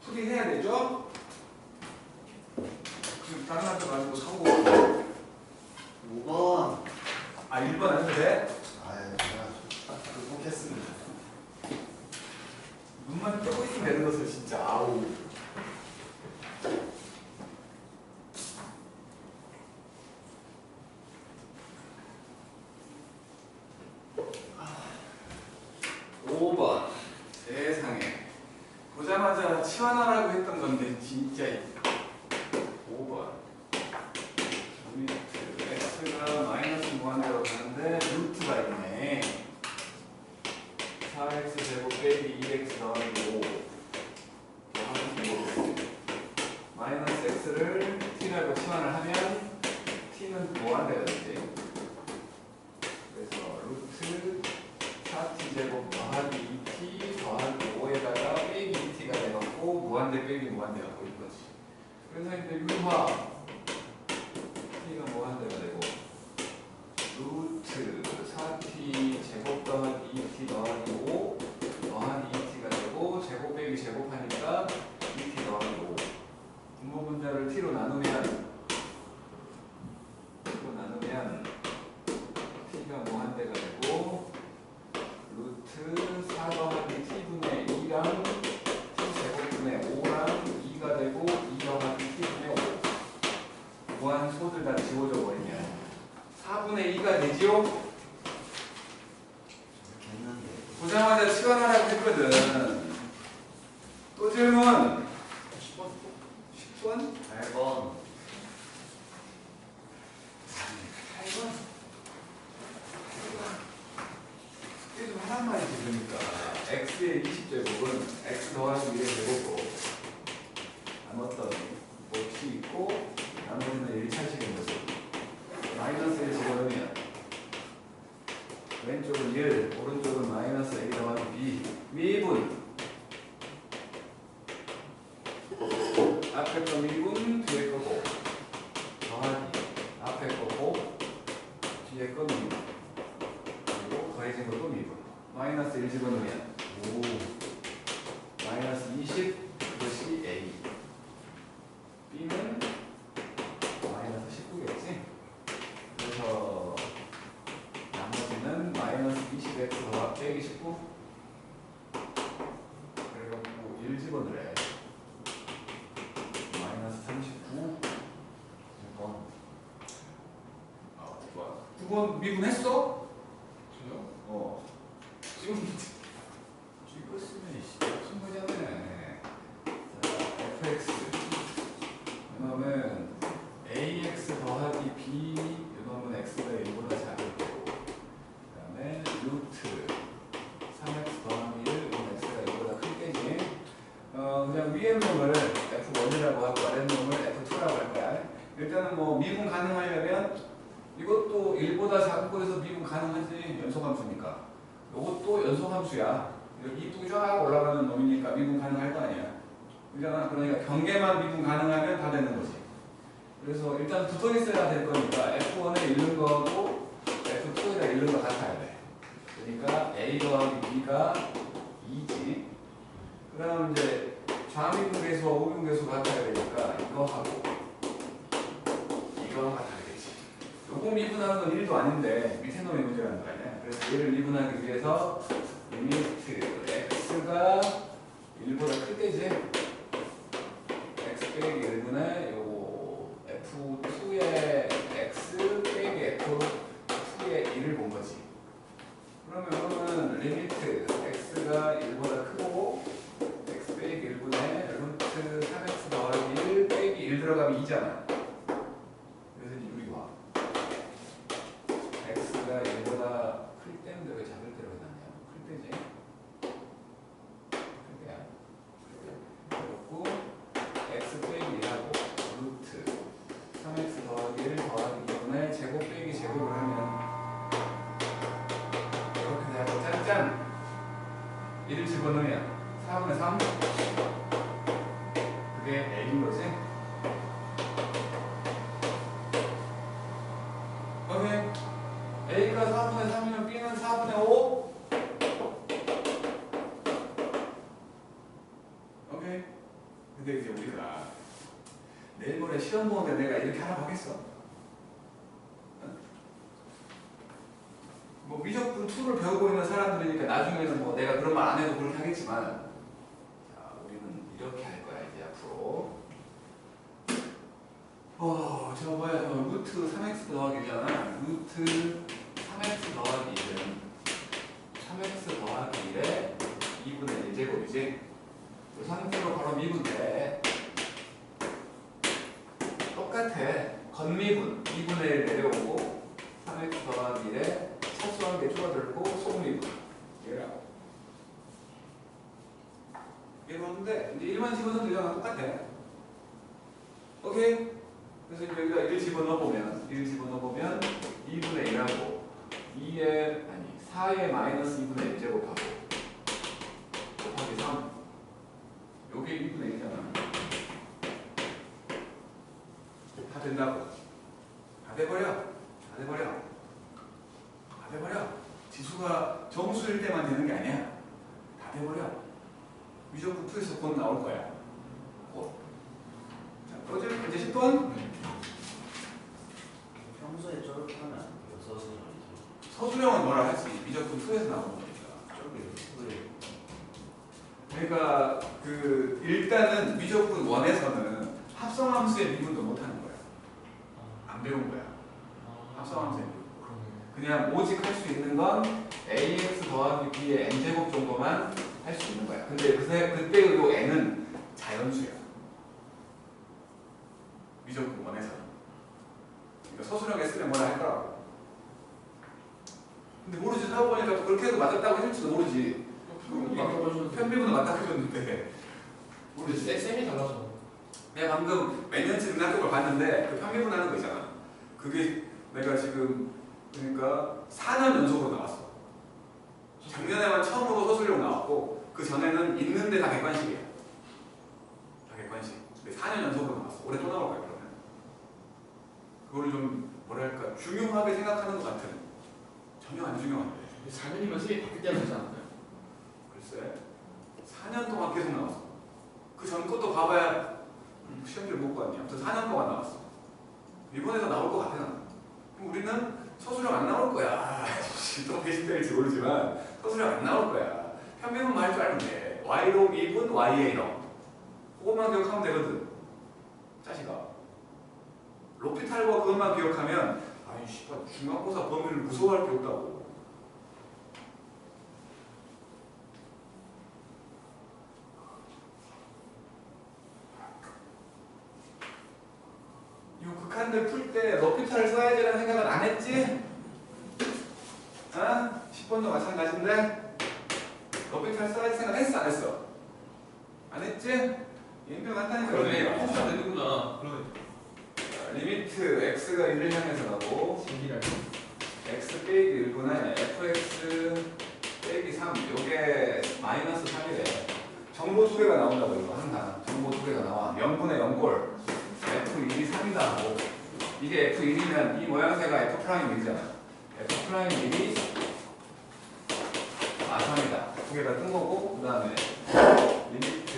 풀이해야 되죠? 지금 다른 학교 가지고 사고 5번. 아 1번 안 해도 돼? 아유, 제가 극복했습니다. 눈만 뜨고 있으면 되는 것을 진짜 아우. 세상에 보자마자 치환하라고 했던 건데 진짜 5번 x가 마이너스 무한대로 가는데 루트가 있네. 4x 제곱 빼기 2x 더하기 5 마이너스 x를 t라고 치환을 하면 t는 무한대가 되지. 그래서 루트 4t 제곱 더하기 2t 더하기 5에다가 빼기 2t가 돼갖고 무한대 빼기 무한대가 보일 거지. 그래서 이제 유화 t가 무한대가 되고 루트 4t 제곱 더하기 2t 더하기 5 더하기 2t가 되고 제곱 빼기 제곱하니까 2t 더하기 5 분모 분자를 t로 나누면 t가 무한대가 되고 루트 4 더하기 t분의 2랑 t제곱분의 5랑 2가 되고 2 더하기 t분의 5 무한소들 다 지워져 버리면 4분의 2가 되지요? 했는데. 보자마자 치환하라고 했거든. 또 질문 10번? 8번. 8번? 이게 좀 하나만 있으니까 x의 20제곱은 x 더하기 1의 제곱으로 나눴더니 몫이 있고 나머지는 1차식인 거죠. 마이너스 1 집어넣으면 왼쪽은 1, 오른쪽은 마이너스 a 더하기 b 미분 앞에 거 미분 뒤에 거고 더하기 앞에 거고 뒤에 거 미분 그리고 더해진 것도 미분 마이너스 1 집어넣으면 마이너스 20 그것이 a b는 마이너스 19겠지. 그래서 나머지는 마이너스 20x 더하기 빼기 19 그래갖고 1 집어넣으래. 마이너스 39 9번 미분했어? 저요? 지금 찍었으면 무슨 거잖아. 자, fx 이놈은 ax 더하기 b 이놈은 x가 1보다 작을 거고 그 다음에 루트 3x 더하기 1 이놈은 x가 1보다 클 때지. 그냥 위에 놈을 f1이라고 하고 아래 놈을 f2라고 할 거야. 일단은 뭐 미분 가능하려면 이것도 1보다 작은 거에서 미분 가능하지. 연소함수니까 이것도 연소함수야. 이 뚝이 쫙 올라가는 놈이니까 미분 가능할 거 아니야. 그러잖아. 그러니까 경계만 미분 가능하면 다 되는 거지. 그래서 일단 붙어 있어야 될 거니까 F1에 있는 거하고 F2에다 있는 거 같아야 돼. 그러니까 A 더하기 B가 2지. 그 다음 이제 좌미분 계수와 우미분 계수가 같아야 되니까 이거하고 이거가 같아야 되지. 요거 미분하는 건 1도 아닌데 밑에 놈의 문제라는 거 아니야. 그래서 얘를 미분하기 위해서 리미트 x가 1보다 클 때지. x 빼기 1분의 요 f2의 x 빼기 f2의 1을 본 거지. 그러면 리미트 x가 1보다 크고 x 빼기 1분의 루트 3x 더하기 1 빼기 1 들어가면 2잖아. 그래서 이제 우리 와 x가 1보다 클 때인데 왜 작을 때로 해놨냐. 클 때지. 클 때야. 그렇고 x 빼기 1하고 루트 3x 더하기 1 더하기 2분의 제곱 빼기 제곱을 하면 이렇게 되고 짠짠 1을 집어넣으면 4분의 3 그게 a인 거지. 그러면 a가 4분의 3이면 b는 4분의 5 오케이. 근데 이제 우리가 내일 모레 시험 보는데 내가 이렇게 하라고 하겠어? 뭐 미적분 2를 배우고 있는 사람들이니까 나중에는 뭐 내가 그런 말 안 해도 그렇게 하겠지만, 자, 우리는 이렇게 할 거야 이제 앞으로. 저 뭐야, 저 루트 3x 더하기 1이잖아. 루트 3x 더하기 1은 3x 더하기 1에 2분의 1제곱이지. 그 상태로 바로 미분돼. 똑같아. 건미분 2분의 1 내려오고 3x 더하기 1에 사소한 게 줄어들고 소미분 얘라고. 이러는데 이제 1만 집어넣으면 되잖아. 똑같아. 오케이? 그래서 이제 여기다 1 집어넣어보면 2분의 1하고 4의 마이너스 2분의 1 제곱하고 곱하기 3 요게 2분의 1이잖아. 다 된다고. 다 돼버려. 지수가 정수일 때만 되는 게 아니야. 다 돼버려. 미적분 2에서 곧 나올 거야. 곧. 자, 프로젝트 문제 10번. 평소에 저렇게 하면 안 돼요. 서술형이. 서술형은 뭐라 하지? 미적분 2에서 나오는 거니까. 저렇게 그러니까 그 일단은 미적분 1에서는 합성함수의 미분도 못하는 거야. 안 배운 거야. 합성함수의 미분. 그냥 오직 할 수 있는 건 ax 더하기 b의 n제곱 정도만 할 수 있는 거야. 근데 그때 요 n은 자연수야. 미적분 1에서는. 그러니까 서술형에 쓰면 뭐라 할까? 근데 모르지. 하고 보니까 또 그렇게 해도 맞았다고 할지도 모르지. 편미분은 맞다고 해줬는데 모르지. 쌤이 달라서. 내가 방금 몇 년째 능학급을 봤는데 그 편미분 하는 거 있잖아. 그게 내가 지금 그러니까 4년 연속으로 나왔어. 작년에만 처음으로 서술형 나왔고 그 전에는 있는데 다 객관식이야. 다 객관식. 근데 4년 연속으로 나왔어. 올해 또 나올 거야 그러면. 그거를 좀 뭐랄까 중요하게 생각하는 것 같은. 전혀 안 중요한데. 4년이면 쌤이 바뀔 때는 되지 않나요? 글쎄 4년 동안 계속 나왔어. 그 전 것도 봐봐야 시험지를 못 봤니. 아무튼 4년 동안 나왔어. 이번에도 나올 것 같아 나는. 그럼 우리는 서술형 안 나올 거야. 또 배신될지 모르지만 서술형 안 나올 거야. 편미분만 할 줄 알면 돼. y로 미분 y의 1억. 그것만 기억하면 되거든. 자식아. 로피탈과 그것만 기억하면 아이 씨발 중간고사 범위를 무서워할 게 없다고. 이 극한들 풀 때 로피탈을 써야지라는 생각은 안 했지? 어? 10번도 마찬가지인데 로피탈 써야지 생각 했어 안 했어? 안 했지? 인표 간단히 그러네. 그러네. 풀면 되는구나. 그러네. 리미트 x가 1을 향해서 가고 신기할 x 빼기 1분의 fx 빼기 3 요게 마이너스 3이래. 정보 2개가 나온다고 이거 항상 정보 2개가 나와. 0분의 0골 f1이 3이다 하고 이게 f1이면 이 모양새가 f'1이잖아. f'1이 아3이다. 2개가 뜬 거고 그 다음에 리미트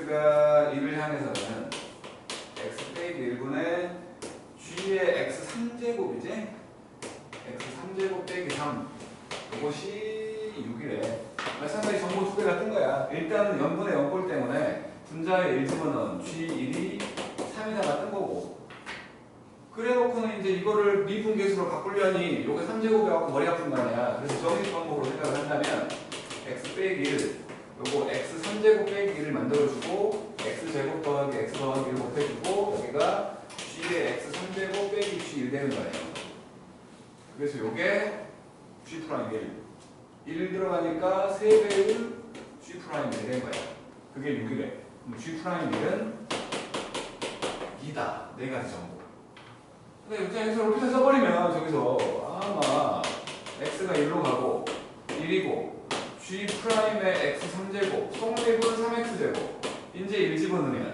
x가 1을 향해서는 x 빼기 1분의 g의 x 3제곱이지? x 3제곱 빼기 3 이것이 6이래. 마찬가지 정보 2개가 뜬 거야. 일단은 0분의 0골 때문에 분자의 1집어넣은 g1이 3에다가 뜬 거고 그래 놓고는 이제 이거를 미분계수로 바꾸려니 요게 3제곱이라고 머리 아픈 거 아니야. 그래서 정식 방법으로 생각을 한다면 x 빼기 1 요거 x 3제곱 빼기 1을 만들어주고 x제곱 더하기 x 더하기 1 곱해주고 여기가 g의 x 3제곱 빼기 g1 되는 거예요. 그래서 요게 g 프라임 1 들어가니까 3배의 g 프라임 1이 된 거야. 그게 6이래. 그럼 g 프라임 1은 2다. 4가지 정보. 근데 여기서 로피탈 써버리면 저기서 아마 x가 1로 가고 1이고 g 프라임의 x 3제곱 속립은 3x제곱 이제 1 집어넣으면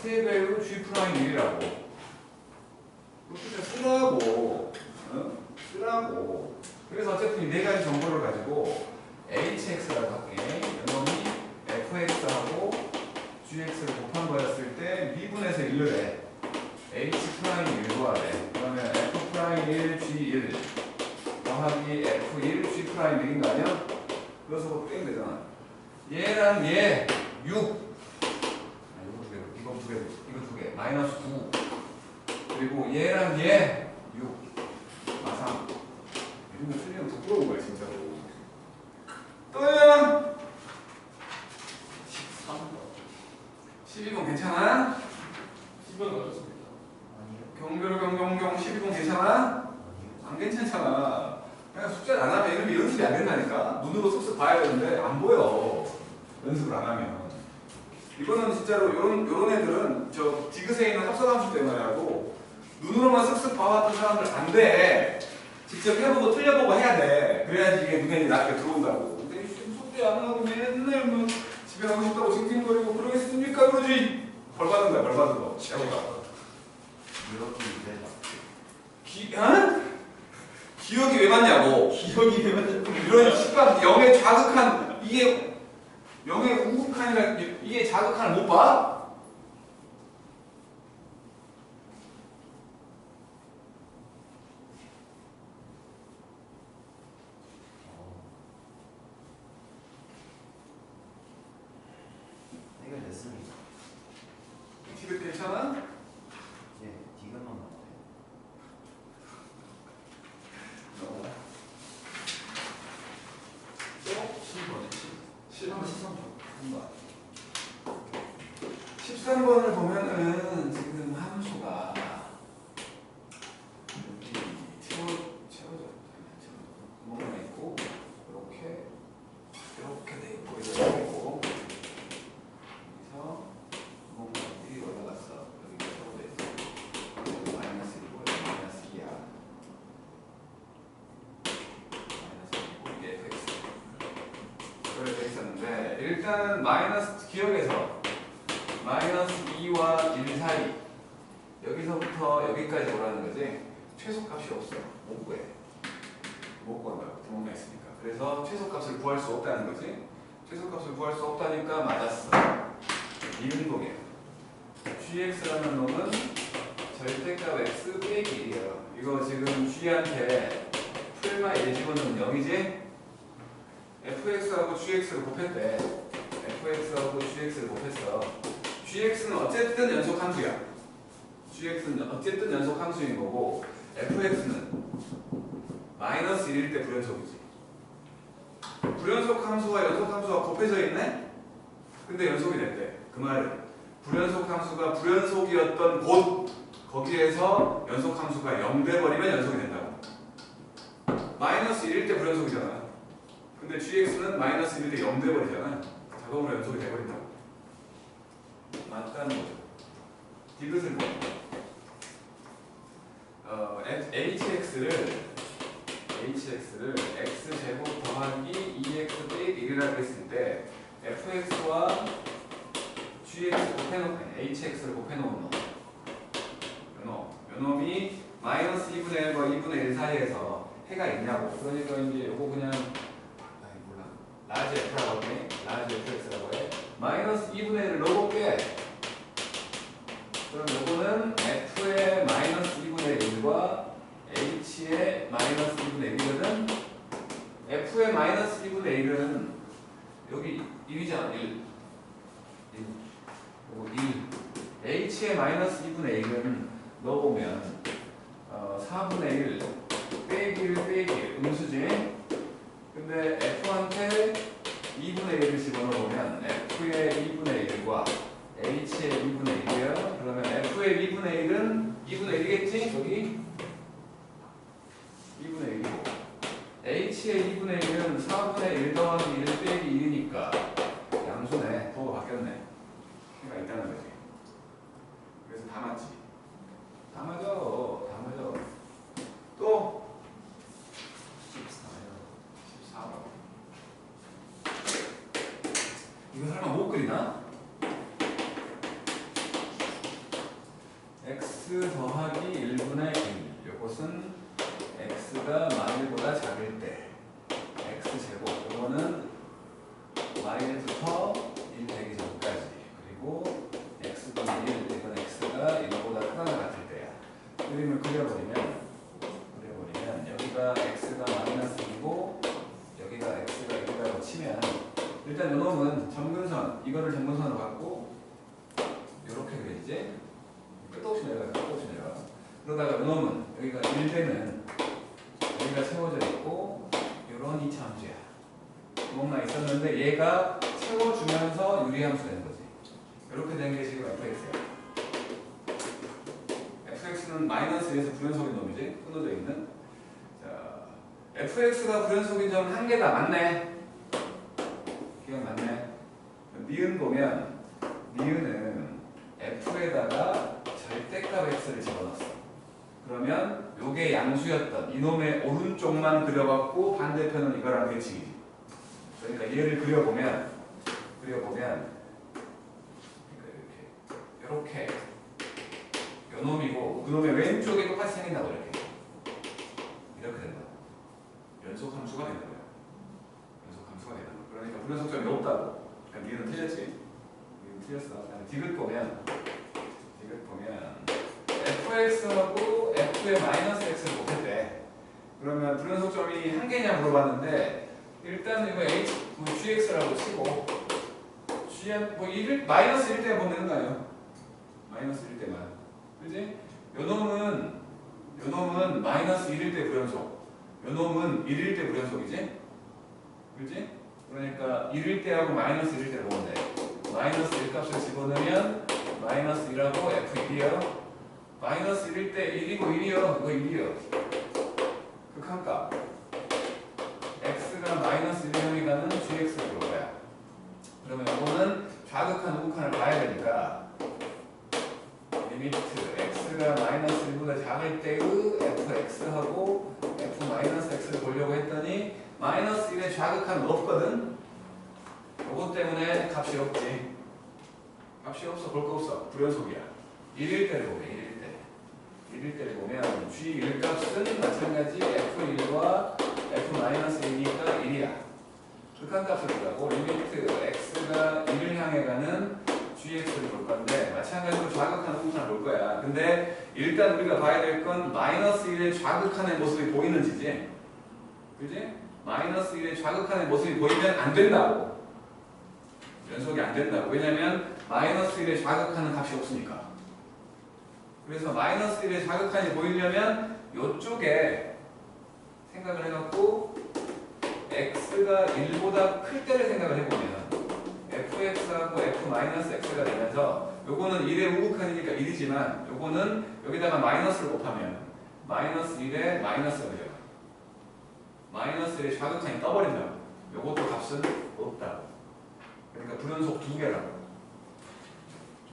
3배의 g 프라임 1이라고 로피탈 쓰라고 쓰라고. 그래서 어쨌든 이 4가지 정보를 가지고 hx라고 할게. 이놈이 fx하고 g gx를 곱한 거였을 때 미분에서 1을 해. h 프라임 1 구하래. 그러면 f 프라임 1 g1 더하기 f1 g 프라임 1인 거 아니야? 그래서 빼면 되잖아. 얘랑 얘 6. 이건 두 개, 이거 두 개. 마이너스 9. 그리고 얘랑 얘 6. 마상. 이런 거 틀리면 부끄러운 거야 진짜로. 또요. 12번 괜찮아? 10번 맞았습니다. 아니요. 경경 12번 괜찮아? 아니요. 안 괜찮잖아. 그냥 숙제를 안 하면 이름이 연습이 안 된다니까. 눈으로 쓱쓱 봐야 되는데 안 보여. 연습을 안 하면. 이거는 진짜로 요런 애들은 저 디귿에 있는 합성함수 때문에 하고 눈으로만 쓱쓱 봐왔던 사람들 안 돼. 직접 해보고 틀려보고 해야 돼. 그래야지 이게 눈에 낮게 들어온다고. 근데 숙제 안 하고 맨날 뭐 집에 가고 싶다고 징징거리고 그러겠습니까? 그러지. 벌 받은 거야, 벌 받은 거. 최고가. 이렇게 이래라. 기억이 왜 맞냐고. 기억이 왜 맞았고. 이런 식감, 영의 자극한, 이게, 영의 우극한이라, 이게 자극한을 못 봐? 해결됐습니다. 디귿 괜찮아? 예, 디귿만 나와요. 또? 7번에 13번을 보면은 지금 함수가 채워져 구멍만 있고 이렇게 돼 있고 이렇게 있고 여기서 구멍이 올라갔어. 여기 채워져 있어. 여기 마이너스 1이고 여기 마이너스 2야. 마이너스 2고 이게 fx 그래 돼 있었는데 일단은 마이너스 기억에서 마이너스 2와 1 사이 여기서부터 여기까지 오라는 거지. 최소값이 없어. 못 구해. 못 구한 거야. 구멍이 있으니까. 그래서 최소값을 구할 수 없다는 거지. 최소값을 구할 수 없다니까 맞았어. 이 운동이야. gx라는 놈은 절대값 x 빼기 1이에요. 이거 지금 g한테 풀마 1 집어넣으면 0이지? fx하고 gx를 곱했대. fx하고 gx를 곱했어. gx는 어쨌든 연속 함수야. gx는 어쨌든 연속 함수인 거고 fx는 마이너스 1일 때 불연속이지. 불연속 함수와 연속 함수가 곱해져 있네? 근데 연속이 됐대. 그 말은 불연속 함수가 불연속이었던 곳 거기에서 연속 함수가 0 돼버리면 연속이 된다고. 마이너스 1일 때 불연속이잖아. 근데 gx는 마이너스 1일 때 0 돼버리잖아. 자동으로 연속이 돼버린다고. 맞다는 거죠. 디귿을 뭐? hx를 x제곱 더하기 2x 빼기 1이라고 했을 때 fx와 gx 곱해놓은 hx를 곱해놓은 놈 요놈이 마이너스 2분의 1과 2분의 1 사이에서 해가 있냐고. 그러니까 이제 요거 그냥 몰라 라지 f라고 해. 라지 fx라고 해. 마이너스 2분의 1을 넣어볼게. 그럼 요거는 f의 마이너스 2분의 1과 h의 마이너스 2분의 1이거든. f의 마이너스 2분의 1은 여기 1이잖아. 1 요거 1 h의 마이너스 2분의 1은 넣어보면 4분의 1 빼기 1 빼기 1 음수지. 근데 f한테 2분의 1을 집어넣으면 f의 2분의 1과 h의 2분의 1이에요. 그러면 f의 2분의 1은 2분의 1이겠지? 여기 2분의 1이고 h의 2분의 1은 4분의 1 더하기 1 빼기 1이니까 양수네. 도가 바뀌었네. 해가 있다는 거지. 그래서 다 맞지. 다 맞아. 다 맞아. 또 14번. 이거 설마 못 그리나? x 더하기 1분의 1. 이것은 x가 마일보다 작을 때 x제곱. 이거는 y부터 1 되기 전까지. 그리고 이거를 정분선으로 갖고 이렇게 그려지지? 끝도 없이 내려가, 끝도 없이 내려가. 그러다가 이놈은 여기가 1대는 여기가 채워져 있고 이런 이차 함수야. 이것만 있었는데 얘가 채워주면서 유리함수 되는 거지. 이렇게 된 게 지금 fx야. fx는 마이너스 1에서 불연속인 놈이지? 끊어져 있는. 자, fx가 불연속인 점은 한 개다. 맞네. 기억 맞네. 니은 보면 니은은 f에다가 절대값 x를 집어넣었어. 그러면 요게 양수였던 이놈의 오른쪽만 그려갖고 반대편은 이거랑 대칭이지. 그러니까 얘를 그려보면 이렇게 요놈이고 그놈의 왼쪽이 똑같이 생긴다고 이렇게 된다. 연속 함수가 되는 거야. 연속 함수가 되는 거야. 그러니까 불연속점이 없다고. 그러니까 니는 틀렸지. 니는 틀렸어. 디귿 보면 fx하고 f의 마이너스 x를 곱했대. 그러면 불연속점이 한 개냐 물어봤는데 일단 이거 gx라고 치고 마이너스 1 때만 보면 되는 거 아니에요? 마이너스 1 때만. 그지? 요놈은 마이너스 1일 때 불연속. 요놈은 1일 때 불연속이지? 그지? 그러니까 1일 때하고 마이너스 1일 때 보면 돼. 마이너스 1 값을 집어넣으면 마이너스 1하고 f1이요. 마이너스 1일 때 1이고 1이요. 이거 1이요. 극한값. x가 마이너스 1형이 가는 gx를 볼 거야. 그러면 이거는 좌극한 우극한을 봐야 되니까 리미트 x가 마이너스 1보다 작을 때의 fx하고 f 마이너스 x를 보려고 했더니 마이너스 1의 좌극한은 없거든. 이것 때문에 값이 없지. 값이 없어. 볼 거 없어. 불연속이야. 1일 때를 보면 1일 때를 보면 g1 값은 마찬가지 f1과 f 마이너스 1이니까 1이야. 극한값을 보라고 리미트 x가 1을 향해 가는 gx를 볼 건데 마찬가지로 좌극한 우극한을 볼 거야. 근데 일단 우리가 봐야 될 건 마이너스 1의 좌극한의 모습이 보이는지지. 그지? 마이너스 1의 좌극한의 모습이 보이면 안 된다고. 연속이 안 된다고. 왜냐면 마이너스 1의 좌극하는 값이 없으니까. 그래서 마이너스 1의 좌극한이 보이려면 이쪽에 생각을 해갖고 x가 1보다 클 때를 생각을 해보면 fx하고 f-x가 되면서 요거는 1의 우극한이니까 1이지만 요거는 여기다가 마이너스를 곱하면 마이너스 1에 마이너스가 돼요. 마이너스 1의 좌극한이 떠버린다고. 요것도 값은 없다고. 그러니까 불연속 두 개라고.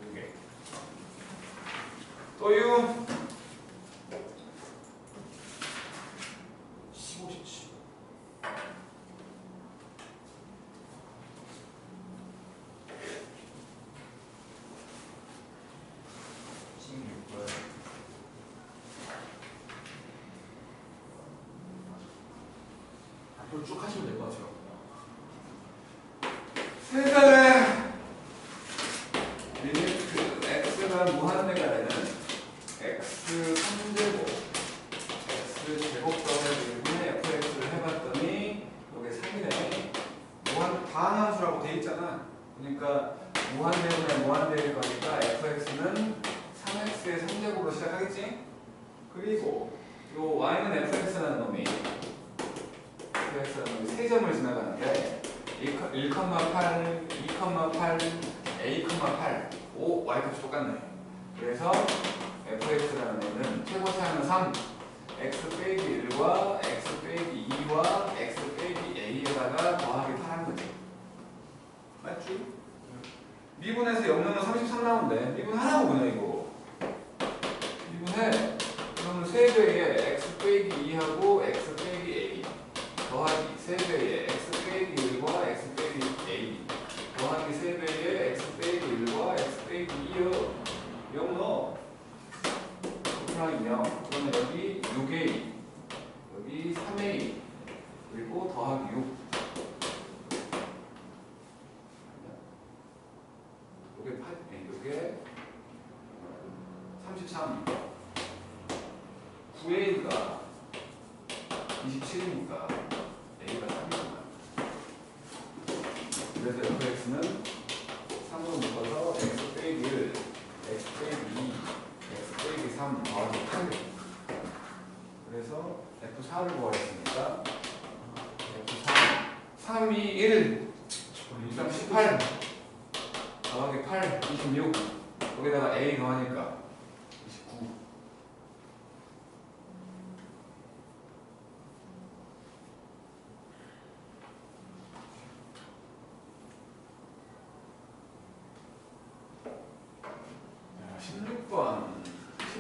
두 개. 또유 15cm. 앞으로 쭉 하시면 될 것 같아요. 세상에 리미트 x가 무한대가 되는 x 3제곱 x 제곱 더하기 1분의 fx를 해봤더니 이게 3이네. 반함수라고 돼 있잖아. 그러니까 무한대분의 무한대일 거니까 fx는 3x의 3제곱으로 시작하겠지? 그리고 요 y는 fx라는 놈이 세 점을 지나가는데 1,8, 2,8, a,8 5, y값이 똑같네. 그래서 fx라는 애는 최고차는 3 x 빼기 1과 x 빼기 2와 x 빼기 a에다가 더하기 8한 거지. 맞지? 미분에서 0 넣으면 33 나오는데 미분하라고 그냥 이거 미분해. 그러면 3배에 x 빼기 2하고 x 빼기 a 더하기 3배에 x 빼기 1과 x 빼기 a 더하기 3배에 x 빼기 1과 x 빼기 2요. 0 넣어. 곱하기 0. 그러면 여기 6a 여기 3a 그리고 더하기 6 요게 8, 요게 33 9a가 27이니까 a가 3이구나. 그래서 fx는 4를 구하랬으니까 F3 3이 1 그다음 18 더하기 8 26 여기다가 A 더하니까 29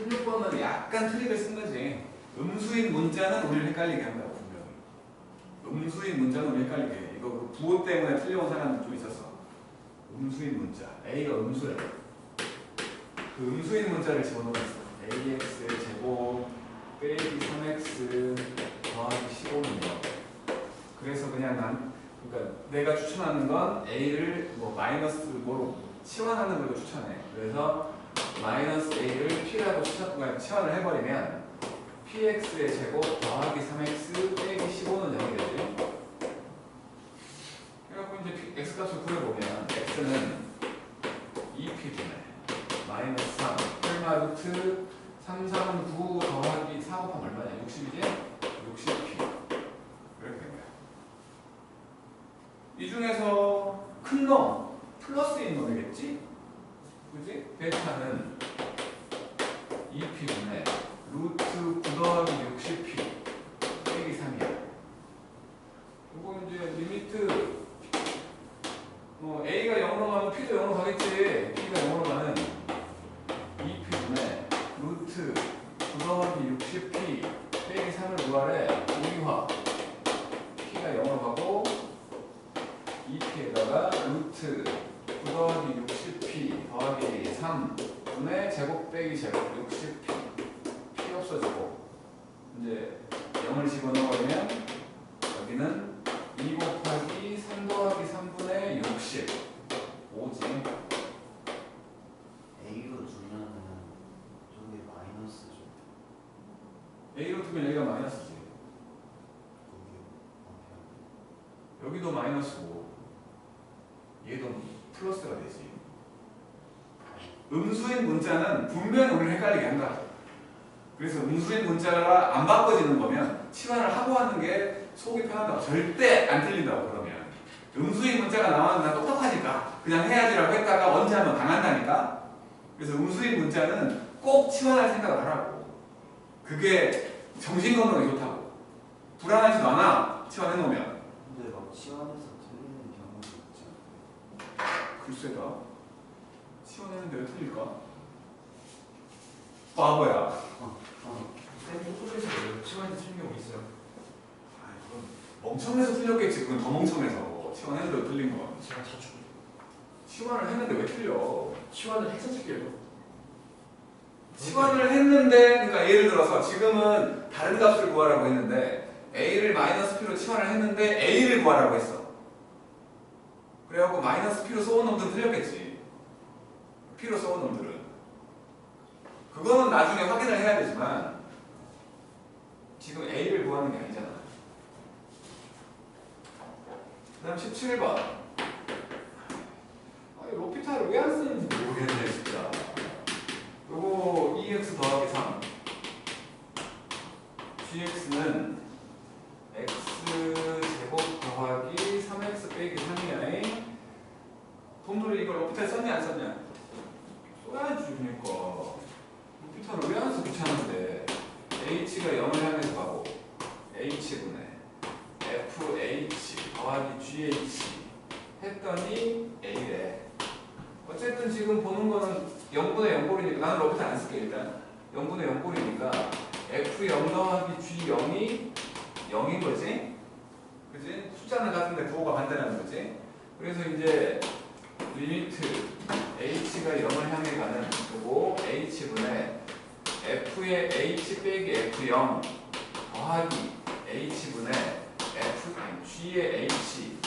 16번은 약간 트릭을 쓴 거지. 음수인 문자는 우리를 헷갈리게 한다, 분명히. 음수인 문자는 우리를 헷갈리게 해. 이거 그 부호 때문에 틀려온 사람들 좀 있었어. 음수인 문자. A가 음수래. 그 음수인 문자를 집어넣었어. AX의 제곱 빼기 3X 더하기 15는요. 그래서 그냥 그러니까 내가 추천하는 건 A를 뭐 마이너스 뭐로 치환하는 걸로 추천해. 그래서 마이너스 A를 P라고 치환을 해버리면 PX의 제곱 더하기 3X 빼기 15는 0이 되지. 그래갖고 이제 X값을 구해보면 X는 2P분의 마이너스 3 설마 루트 3, 3, 9 더하기 4 곱하면 얼마냐? 60이지? 60P 이렇게 된 거야. 이 중에서 큰 놈, 플러스인 놈이겠지? 그지? 베타는 2P분의 루트 9 더하기 60P 빼기 3이야. 그리고 이제 리미트 A가 0으로 가면 P도 0으로 가겠지. P가 0으로 가는 2P분의 루트 9 더하기 60P 빼기 3을 구하래. 우리화 P가 0으로 가고 2P에다가 루트 9 더하기 60P 더하기 3분의 제곱 빼기 제곱 60P P 없어지고 이제 0을 집어넣으면 여기는 2 곱하기 3 더하기 3분의 60 5지. A로 두면은 저기 마이너스죠. A로 두면 여기가 마이너스지. 여기도 마이너스고 얘도 플러스가 되지. 음수인 문자는 분명히 우리를 헷갈리게 한다. 그래서 음수인 문자가 안 바꿔지는 거면 치환을 하고 하는 게 속이 편하다고. 절대 안 틀린다고. 그러면 음수인 문자가 나왔는데 난 똑똑하니까 그냥 해야지라고 했다가 언제 하면 당한다니까. 그래서 음수인 문자는 꼭 치환할 생각을 하라고. 그게 정신건강에 좋다고. 불안하지도 않아, 치환해놓으면. 근데 막 치환해서 틀리는 경우도 있지 않아요? 글쎄다. 치환했는데 왜 틀릴까? 바보야. 쌤이 호수에서 치환이 틀린 경우 있어요. 멍청해서 틀렸겠지. 그건 더 멍청해서. 치환했는데 왜 틀린 거야? 제가 자주 치환을 했는데 왜 틀려? 치환을 했었을게요. 치환을 했는데, 그러니까 예를 들어서 지금은 다른 값을 구하라고 했는데 A를 마이너스 P로 치환을 했는데 A를 구하라고 했어. 그래갖고 마이너스 P로 써온 놈들은 틀렸겠지. P로 써온 놈들은. 그거는 나중에 확인을 해야 되지만 지금 A를 구하는 게 아니잖아. 그 다음 17번. 아니, 로피타를 왜 안 쓰는지 모르겠네, 진짜. 요거 2x 더하기 3. gx는 x제곱 더하기 3x 빼기 3이야. 돈돌이 이걸 로피타에 썼냐, 안 썼냐? 써야지, 그러니까. 로피타를 왜 안 써? 귀찮은데. h가 0을 향해서 가고, h분의 fh 더하기 gh 했더니 a래. 어쨌든 지금 보는 거는 0분의 0꼴이니까 나는 로피타 안 쓸게. 일단 0분의 0꼴이니까 f0 더하기 g0이 0인 거지. 그지? 숫자는 같은데 부호가 반대라는 거지. 그래서 이제 리미트 h가 0을 향해 가는 거고 h분의 f의 h 빼기 f0 더하기 h분의 g의 h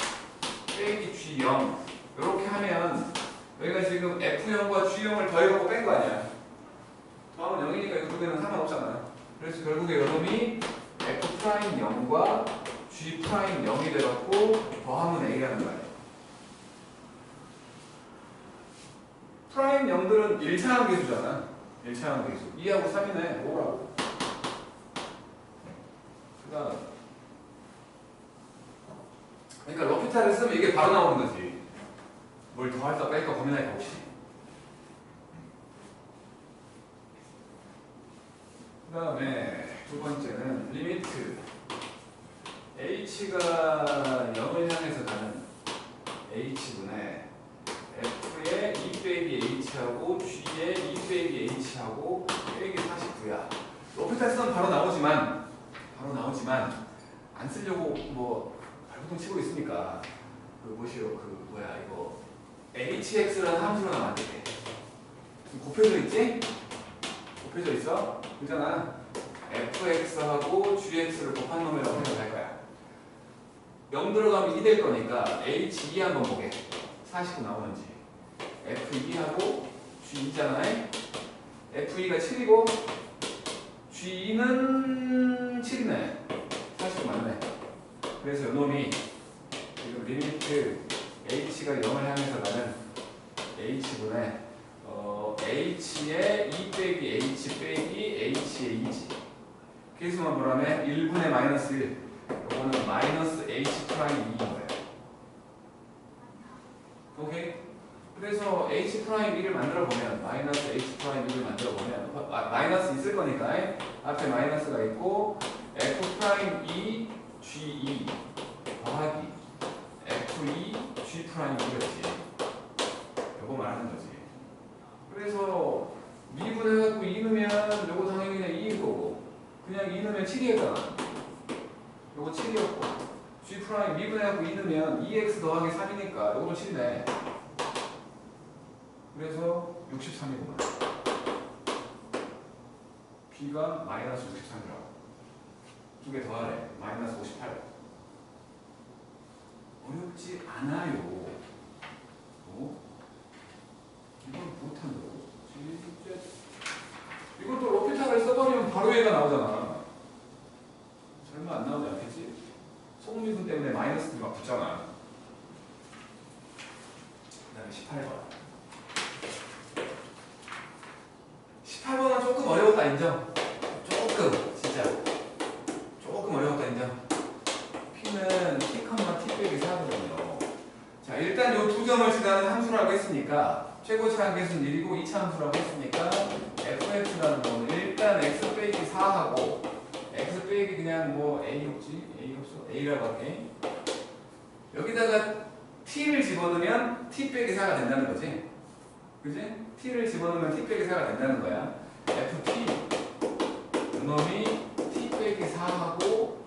빼기 g0 이렇게 하면 여기가 지금 F0과 G0을 더해갖고 뺀 거 아니야. 더하면 0이니까 이거 두 개는 상관없잖아. 그래서 결국에 이놈이 F'0과 G'0이 돼갖고 더하면 A라는 거 아니야. 프라임 0들은 1차항 계수잖아. 1차항 계수. 2하고 3이네. 5라고. 그러니까 로피탈을 쓰면 이게 바로 나오는 거지. 뭘 더할까 뺄까 고민할 거 없이. 그 다음에 두 번째는 리미트 h가 0을 향해서 가는 h분의 f의 2 빼기 h하고 g의 2 빼기 h하고 빼기 49야. 로피탈 쓰면 바로 나오지만 안 쓰려고 뭐 발부동 치고 있으니까 그 뭐시오 그 뭐야 이거 hx라는 함수로 만들게. 곱해져 있지? 곱해져 있어? 그잖아. fx하고 gx를 곱한 놈이라고 생각할 거야. 0 들어가면 2 될 거니까 h2 한번 보게. 49 나오는지. f2하고 g2잖아. f2가 7이고 g2는 7이네. 49 맞네. 그래서 이놈이 지금 리미트 h가 0을 향해서 가는 h분의 h의 2 빼기 h 빼기 h의 2지. 계수만 보라면 1분의 마이너스 1. 이거는 마이너스 h 프라임 2인 거예요. 오케이? 그래서 h 프라임 2를 만들어 보면 마이너스 h 프라임 2를 만들어 보면 마이너스 있을 거니까 앞에 마이너스가 있고 f 프라임 2 g2 더하기 f2 g 프라임 2였지. 이거 말하는 거지. 그래서 미분해갖고 2 넣으면 요거 당연히 그냥 2일 거고 그냥 2 넣으면 7이었잖아. 요거 7이었고 g 프라임 미분해갖고 2 넣으면 2x 더하기 3이니까 요거도 7이네. 그래서 63이구나. b가 마이너스 63이라고. 두 개 더하래. 마이너스 58. 어렵지 않아요. 이건 못한다고. 진짜. 이것도 로피탈을 써버리면 바로 얘가 나오잖아. 설마 안 나오지 않겠지? 속미분 때문에 마이너스들이 막 붙잖아. 그 다음에 18번. 18번은 조금 어려웠다 인정. 진짜 조금 어려웠다 인정. P는 T, T 빼기 4거든요. 자 일단 요 두 점을 지나는 함수라고 했으니까 최고차 함수는 1이고 2차 함수라고 했으니까 fx라는 거는 일단 x 빼기 4하고 x 빼기 그냥 뭐 a 없지? a 없어? a라고 할게. 여기다가 t를 집어넣으면 t 빼기 4가 된다는 거지. 그지? t를 집어넣으면 t 빼기 4가 된다는 거야. ft 이놈이 t 빼기 4하고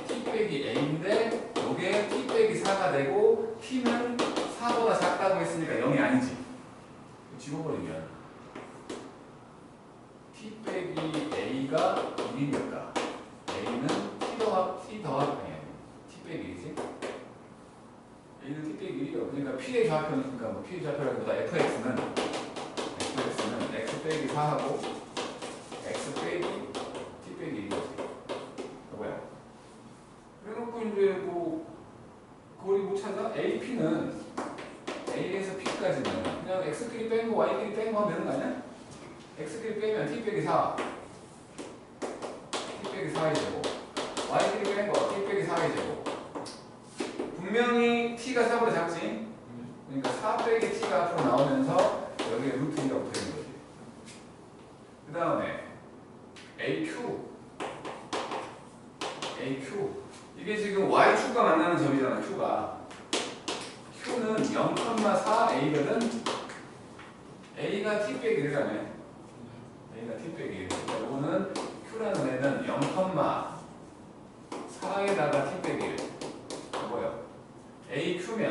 t 빼기 a인데 요게 t 빼기 4가 되고 t는 4보다 작다고 했으니까 0이 아니지. 집어버리면 t 빼기 a가 1이니까 a는 t 더하기 아니야. t 빼기 1이지? a는 t 빼기 1이요. 그러니까 p의 좌표는 그러니까 뭐 p의 좌표라기보다 fx는 x 빼기 4하고 x 빼기 t 빼기 1이지. 뭐야? 그래놓고 이제 뭐 거리 못 찾아? ap는 a에서 p까지는 그냥 x끼리 뺀 거 y끼리 뺀 거 하면 되는 거 아니야? x끼리 빼면 t 빼기 4 t 빼기 4이 되고 y끼리 뺀 거 t 빼기 4이 되고 분명히 t가 4보다 작지? 그러니까 4 빼기 t가 앞으로 나오면서 여기에 루트 2가 붙어있는 거지. 그 다음에 AQ 이게 지금 Y축과 만나는 점이잖아. Q가 Q는 0,4A거든. A가 T 빼기 1이라며. A가 T 빼기 1. 그러니까 이거는 Q라는 애는 0,4에다가 T 빼기 1. 뭐요? AQ면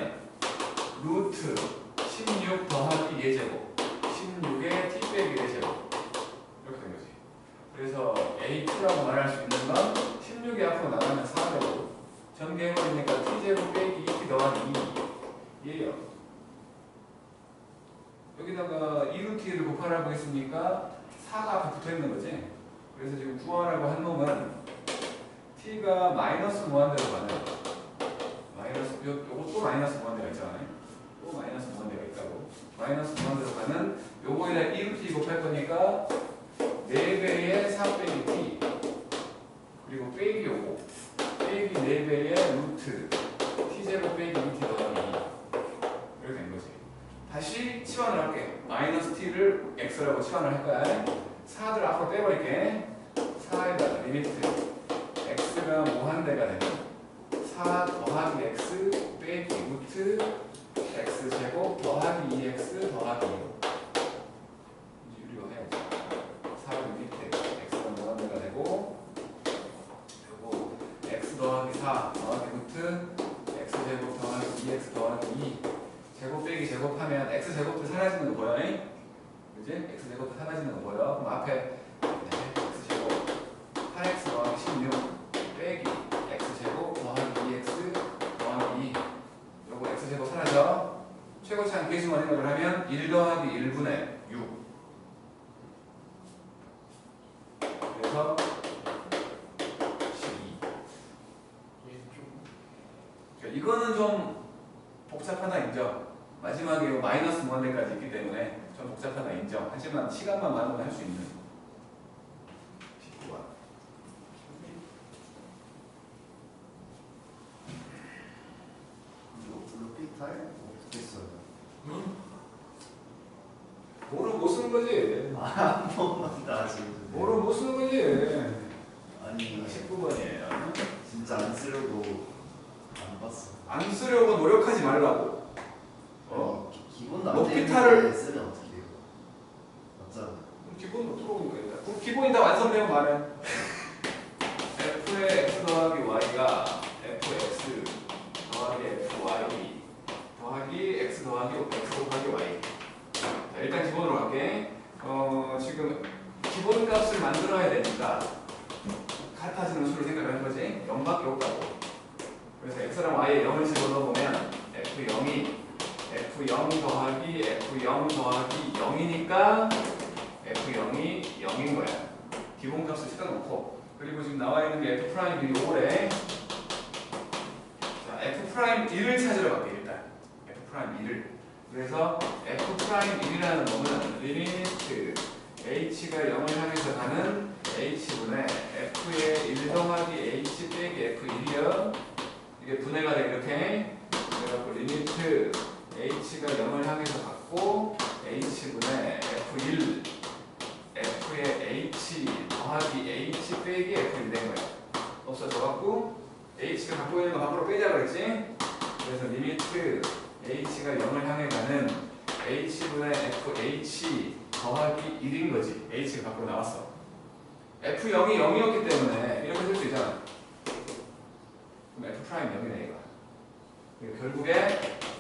루트 16 더하기 예제곱 16에 T 빼기 1제곱 이렇게 된 거지. 그래서 AQ라고 말할 수 있는 건 16이 앞으로 나가면 4제곱 전개해버리니까 T제곱 빼기 2T 더하기 2 얘요. 여기다가 2루트를 곱하라고 했으니까 4가 앞에 붙어있는 거지. 그래서 지금 구하라고 한 놈은 T가 마이너스 무한대로 가는 마이너스 요거 또 마이너스 무한대가 있잖아요. 또 마이너스 무한대가 있다고. 마이너스 무한대로 가는 요거에다 2루트 곱할 거니까 4배의 4 빼기 T 그리고 빼기 5 빼기 4배의 루트 t제곱 빼기 2t 더하기 2 이렇게 된 거지. 다시 치환을 할게. 마이너스 t를 x라고 치환을 할 거야. 4들 앞으로 빼버릴게. 4에다가 리미트 x가 무한대가 되면 4 더하기 x 빼기 루트 x 제곱 더하기 2x 더하기 2 유리로 해야지. 4 리미트 x가 무한대가 되고 그리고 x 더하기 4 더하기 루트 x 제곱 더하기 2x 더하기 2 제곱 빼기 제곱하면 x 제곱도 사라지는 거 보여? 그지? x 제곱도 사라지는 거 보여? 그럼 앞에 x 제곱 8x 더하기 16 빼기 x 제곱 더하기 2x 더하기 2 요거 x 제곱 사라져. 최고차는 계수만 생각을 하면 1 더하기 1분의 6 그래서 12. 그러니까 이거는 좀 복잡하다 인정. 마지막에 마이너스 무한대까지 있기 때문에 좀 복잡하다 인정. 하지만 시간만 많으면 할 수 있는 19번. 루피탈 어떻게 써요? 뭐를 못 쓰는 거지? 한 번만 나 지금. 뭐를 못 쓰는 거지? 아니 19번이에요. 진짜 안 쓰려고 안 봤어. 안 쓰려고 노력하지 말라고. 기본 루피탈을 쓰면 어떻게 해요? 맞잖아. 기본으로 들어오니까 일단 기본이 다 완성되면 말해. f의 x 더하기 y가 fx 더하기 fy 더하기 x 더하기 x 곱하기 y. 자, 일단 기본으로 갈게. 지금 기본 값을 만들어야 되니까 같아지는 수를 생각을 한 거지. 0밖에 없다고. 그래서 x랑 y에 0을 집어넣으면 f0이 f0 더하기 f0 더하기 0이니까 f0이 0인 거야. 기본값을 찾아놓고 그리고 지금 나와 있는 게 f'이 5래. 자, f'1을 찾으러 갈게 일단. f'1을. 그래서 f'1이라는 놈은 리미트 h가 0을 향해서 가는 h분의 f의 1 더하기 h 빼기 f1이요. 이게 분해가 돼 이렇게. 그래갖고 리미트 h가 0을 향해서 갔고 h분의 f1 f의 h 더하기 h 빼기 f1 된 거야. 없어져갖고 h가 갖고 있는 거 밖으로 빼자 그랬지. 그래서 리미트 h가 0을 향해 가는 h분의 fh 더하기 1인 거지. h가 밖으로 나왔어. f0이 0이었기 때문에 이렇게 쓸 수 있잖아. 그럼 f' 0이네 이거. 결국에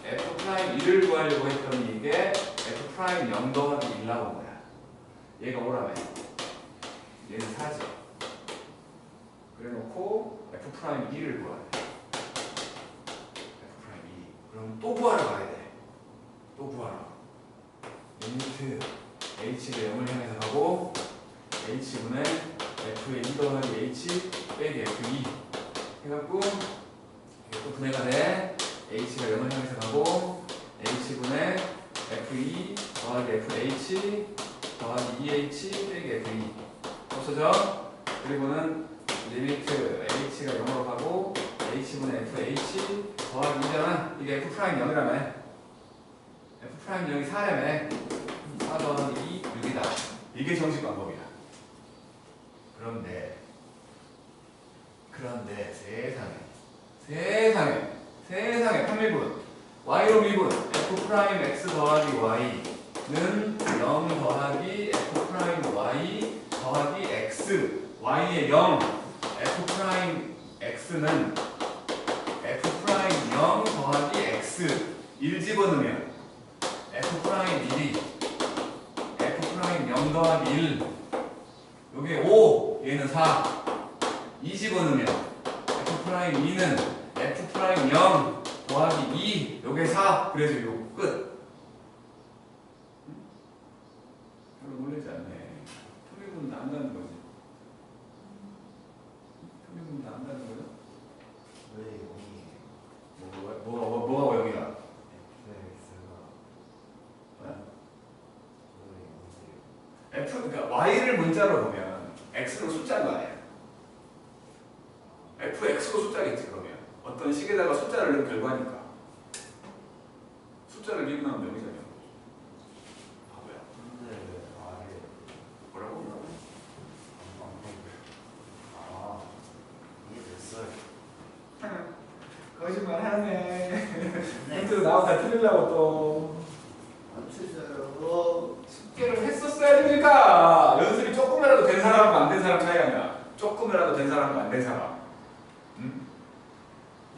f'1을 구하려고 했더니 이게 f' 0 더하기 1 나온 거야. 얘가 뭐라며? 얘는 4죠. 그래 놓고 f'2를 구하래. f'2. 그럼 또 구하러 가야 돼. 또 구하러. 리미트 h가 0을 향해서 가고 h분의 f의 2 더하기 h 빼기 f2 해갖고 또 분해가 돼. h가 0을 향해서 가고 h분의 f2 더하기 fh 더하기 2h 빼기 f2 없어져. 그리고는 리미트 h가 0으로 가고 h분의 fh 더하기 2잖아. 이게 f'0이라며. f'0이 4라며. 4 더하기 2 6이다. 이게 정식 방법이야. 그런데 세상에 판밀분 y로 미분 f'x 더하기 y는 0 더하기 f'y 더하기 x y의 0 f'x는 f'0 더하기 x 1 집어넣으면 f'1이 f'0 더하기 1 요게 5 얘는 4 2 집어넣으면 f'2는 f'0 더하기 2 요게 4 그래서 요 끝. 별로 놀라지 않네. 표기문은 안 한다는 거지. 표기문은 안 한다는 거죠? 왜 여기 뭐가 여기가? fx가 f 그러니까 y를 문자로 보면 x로 숫자인 거 아니야. fx도 숫자겠지. 그러면 어떤 식에다가 숫자를 넣은 결과니까 숫자를 미분하면 명이잖아요. 바보야. 근데 왜 아래 뭐라고? 아 이해됐어요. 거짓말 하네. 네. 힌트도 나오고 다 틀리려고 또. 안 틀려요. 숙제를 했었어야 됩니까? 연습이 조금이라도 된 사람과 안 된 사람 차이 아니야. 조금이라도 된 사람과 안 된 사람. 응?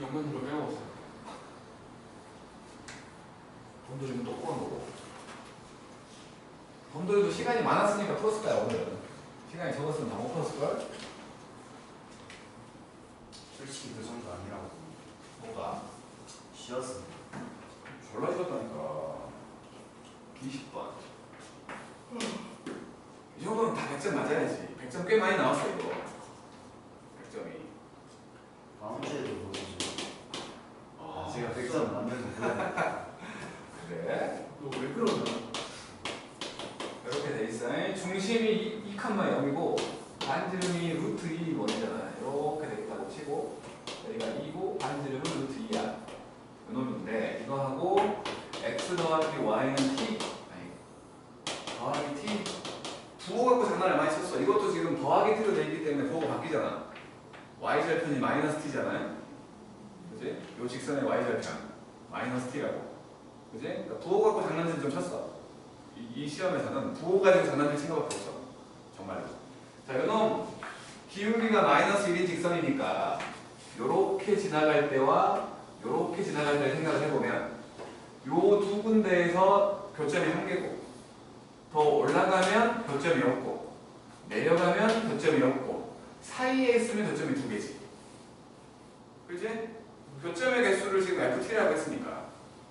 영문으로 빼먹었어요. 범돌이는 또 꼬는 거고. 범돌이도 시간이 많았으니까 풀었을 거야 오늘은. 시간이 적었으면 다 못 풀었을걸? 솔직히 그 정도 아니라고. 뭐가? 쉬었습니다. 졸라 쉬웠다니까. 20번. 이 정도는 다 100점 맞아야지. 100점 꽤 많이 나왔어 이거. 100점이. 다음 주에도 보여주죠. 아, 제가 100점 맞는 거 보여요. 그래? 너 왜 그러냐? 이렇게 돼 있어. 중심이 2,0이고 반지름이 루트 2원이잖아. 이렇게 돼 있다고 치고 여기가 2고 반지름은 루트 2야. 이 놈인데 이거 하고 x 더하기 y는 t 아니 더하기 t 부호 갖고 장난을 많이 쳤어. 이것도 지금 더하기 t로 돼 있기 때문에 부호가 바뀌잖아. y절편이 마이너스 t잖아요. 그지? 요 직선의 y절편 마이너스 t라고. 그지? 그러니까 부호 갖고 장난질 좀 쳤어. 이 시험에서는 부호 가지고 장난질 친 것밖에 없어. 정말로. 자, 이놈 기울기가 마이너스 1인 직선이니까 요렇게 지나갈 때와 요렇게 지나갈 때 생각을 해보면 요 두 군데에서 교점이 한 개고 더 올라가면 교점이 없고 내려가면 교점이 없고 사이에 있으면 교점이 두 개지. 그지? 교점의 개수를 지금 FT라고 했으니까.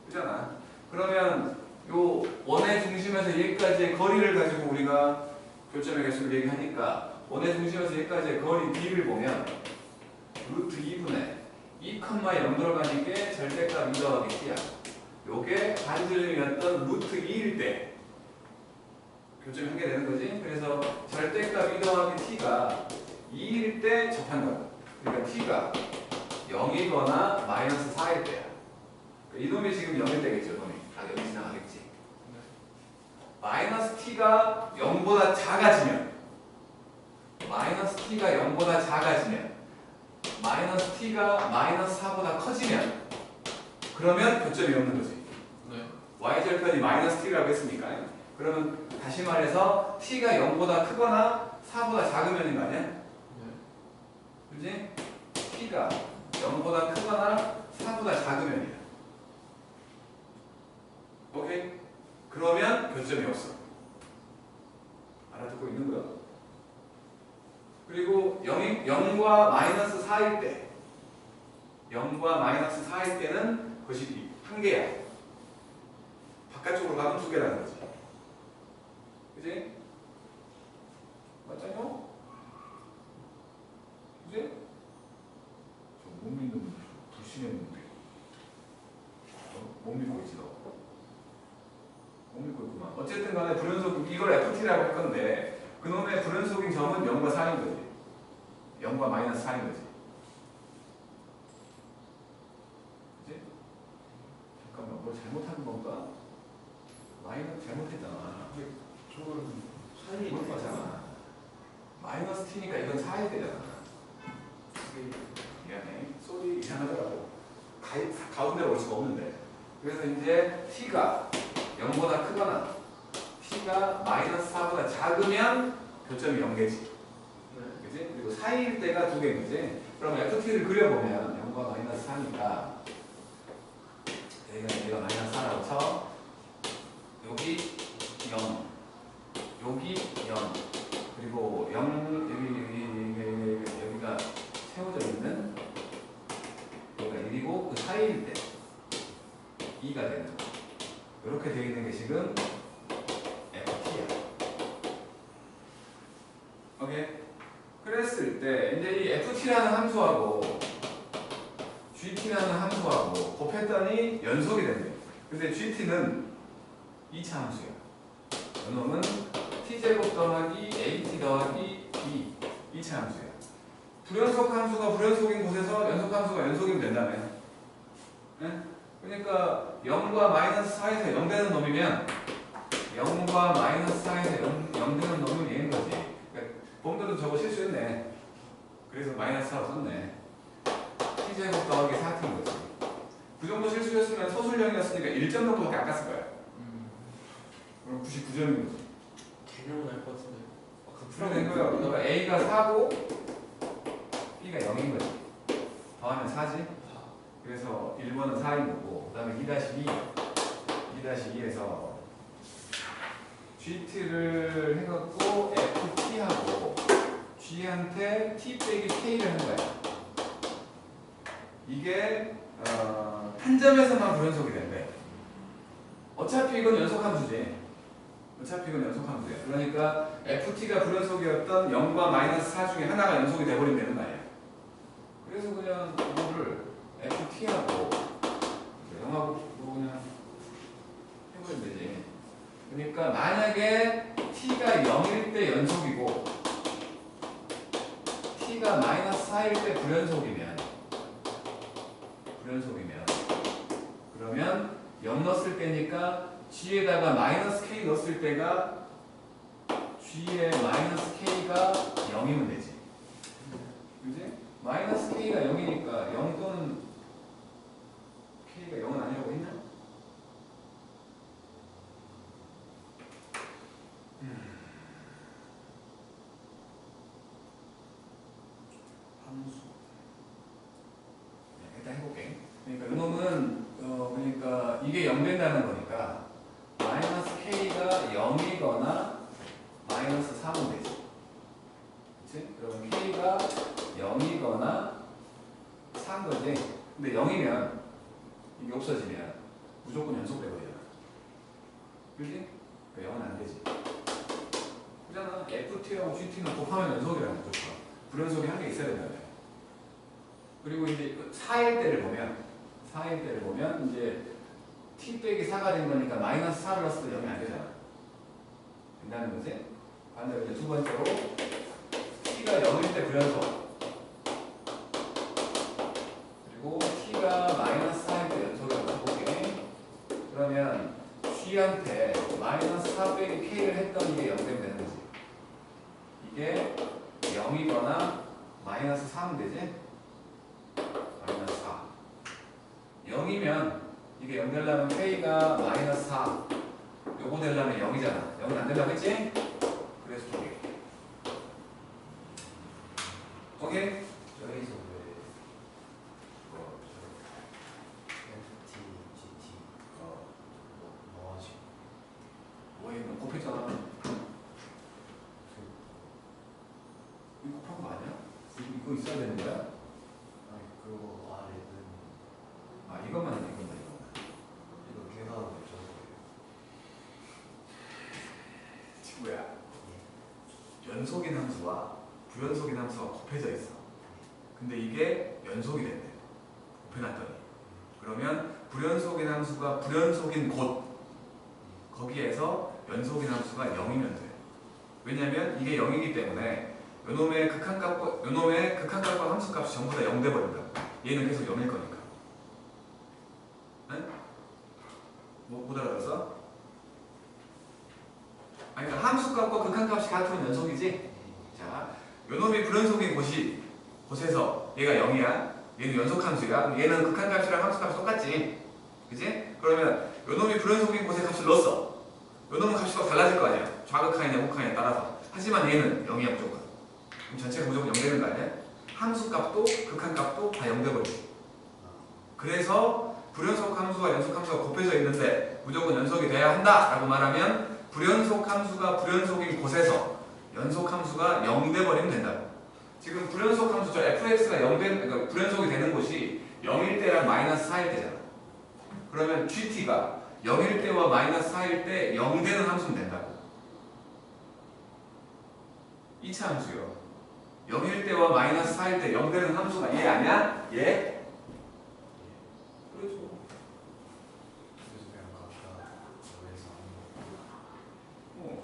그잖아. 그러면 요 원의 중심에서 여기까지의 거리를 가지고 우리가 교점의 개수를 얘기하니까 원의 중심에서 여기까지의 거리 B를 보면 루트 2분의 2,0 들어가니까 절대값 2 더하기 T야. 요게 반지름이었던 루트 2일 때 교점이 한 개 되는 거지. 그래서 절대값 2 더하기 T가 2일 때 접한 거야. 그러니까 T가 0이거나 마이너스 4일 때야. 이놈이 지금 0일 때겠죠. 이놈이. 아, 여기 지나가겠지. 마이너스 t가 0보다 작아지면 마이너스 t가 0보다 작아지면 마이너스 t가 마이너스 4보다 커지면 그러면 교점이 없는 거지. 네. y절편이 마이너스 t라고 했으니까. 그러면 다시 말해서 t가 0보다 크거나 4보다 작으면인 거 아니야? 네. 그지? t가 0보다 크거나 4보다 작으면이야. 오케이? 그러면 교점이 없어. 알아듣고 있는 거야? 그리고 0과 마이너스 4일 때 0과 마이너스 4일 때는 그것이 한 개야. 바깥쪽으로 가면 두 개라는 거지. 그지? 맞잖요? 그지? 저 못 믿는 분, 불신했는데 못 믿고 있지 너. 못 믿고 있구만. 어쨌든 간에 불연속 이걸 FT라고 할 건데 그놈의 불연속인 점은 0과 4인 거지. 0과 마이너스 4인 거지. 그지? 잠깐만 뭘 잘못한 건가? 마이너스 잘못했잖아. 저는 사이 뭘 거잖아. 마이너스 t니까 이건 4일 때잖아. 미안해. 소리 이상하더라고. 가운데로 올 수가 없는데. 그래서 이제 t가 0보다 크거나 t가 마이너스 4보다 작으면 교점이 0개지. 네. 그지? 그리고 4일 때가 두 개인 거지. 그럼 ft를 그려보면 0과 마이너스 4니까 여기가 마이너스 4라고 쳐. 여기 0, 여기 0, 그리고 0, 여기가 세워져 있는 여기가 1이고 그 사이일 때 2가 되는 거. 이렇게 되어 있는 게 지금 FT야. 오케이? 그랬을 때 이제 이 FT라는 함수하고 GT라는 함수하고 곱했더니 연속이 된대. 근데 GT는 2차 함수야. 이놈은 t제곱 더하기 at 더하기 b 2차 함수야. 불연속 함수가 불연속인 곳에서 연속 함수가 연속이면 된다며. 네? 그러니까 0과 마이너스 4에서 0 되는 놈이면 0과 마이너스 4에서 0 되는 놈은 얘인 거지. 그러니까 봄들은 저거 실수했네. 그래서 마이너스 4로 썼네. t제곱 더하기 4t인 거지. 그 정도 실수였으면 서술형이었으니까 1점 정도밖에 안 깠을 거야. 그럼 99점인 거지. 개념은 알 것 같은데. 풀어낸 거예요. 그러니까 A가 4고 B가 0인 거지. 더하면 4지. 그래서 1번은 4인 거고, 그 다음에 2-2, 2-2에서 GT를 해갖고 FT하고 G한테 T 빼기 K를 한 거야. 이게 한 점에서만 불연속이 된대. 어차피 이건 연속함수지. 어차피 이건 연속함수야. 그러니까 FT가 불연속이었던 0과 마이너스 4 중에 하나가 연속이 돼버리면 되는 거 아니야. 그래서 그냥 이거를 FT하고 0하고 그냥 해버리면 되지. 그러니까 만약에 T가 0일 때 연속이고 T가 마이너스 4일 때 불연속이면 그러면 0 넣었을 때니까 G에다가 마이너스 K 넣었을 때가 G에 마이너스 K가 0이면 되지. 그지? 마이너스 K가 0이니까 0 또는 K가 0은 아니라고 했나? 함수. 일단 해볼게. 그러니까 이놈은 그러니까 이게 0 된다는 거니까 마이너스 K가 0이거나 마이너스 3은 되지. 그치? 그러면 K가 0이거나 4인 거지. 근데 0이면 이게 없어지면 무조건 연속되거든요. 그지? 그러니까 0은 안 되지. 그잖아. FT하고 GT는 곱하면 연속이라는 거죠. 불연속이 한 개 있어야 된다며. 그리고 이제 4일 때를 보면 이제 t 빼기 4가 된 거니까 마이너스 4를 넣었을 때 0이 안 되잖아. 된다는 거지? 반대로 이제 두 번째로 t가 0일 때 불연속 그리고 t가 마이너스 4일 때 연속이라고 해볼게. 그러면 g한테 마이너스 4 빼기 k를 했던 이게 0 되면 되는 거지. 이게 0이거나 마이너스 3은 되지? 마이너스 4 0이면 이게 0 되려면 k가 마이너스 4 요거 되려면 0이잖아. 0은 안 되려고 했지? 그래서 2개. 오케이? 여기서 왜 FT, GT 넣어가지고 뭐에 있는 곱했잖아. 이거 곱한 거 아니야? 이거 있어야 되는 거야? 아니 그거 아래는 아 이것만 있네. 이거 계산하고 있잖아요. 친구야. 연속인 함수와 불연속인 함수가 곱해져 있어. 근데 이게 연속이 된대. 곱해놨더니. 그러면 불연속인 함수가 불연속인 곳 거기에서 연속인 함수가 0이면 돼. 왜냐면 이게 0이기 때문에 요놈의 극한값과 함수값이 전부 다 0 돼버린다. 얘는 계속 0일 거니까. 응? 못 알아들었어? 아니, 그러니까 함수값과 극한값이 같으면 연속이지? 자, 요놈이 불연속인 곳에서 얘가 0이야. 얘는 연속함수야. 얘는 극한값이랑 함수값이 똑같지. 그지? 그러면 요놈이 불연속인 곳에 값을 넣었어. 요놈은 값이 또 달라질 거 아니야. 좌극한이냐 우극한이냐에 따라서. 하지만 얘는 0이야 무조건. 그럼 전체가 무조건 0 되는 거 아니야? 함수값도 극한값도 다 0 돼버리지. 그래서 불연속 함수와 연속 함수가 곱해져 있는데 무조건 연속이 돼야 한다 라고 말하면 불연속 함수가 불연속인 곳에서 연속 함수가 0 돼버리면 된다고. 지금 불연속 함수 저 fx가 0 그러니까 불연속이 되는 곳이 0일 때랑 마이너스 4일 때잖아. 그러면 gt가 0일 때와 마이너스 4일 때 0 되는 함수는 된다고. 2차 함수요. 0일 때와 마이너스 4일 때 0 되는 함수가 얘 아니야? 얘? 그렇죠. 그래서 그냥 각각 여기서 하는 거.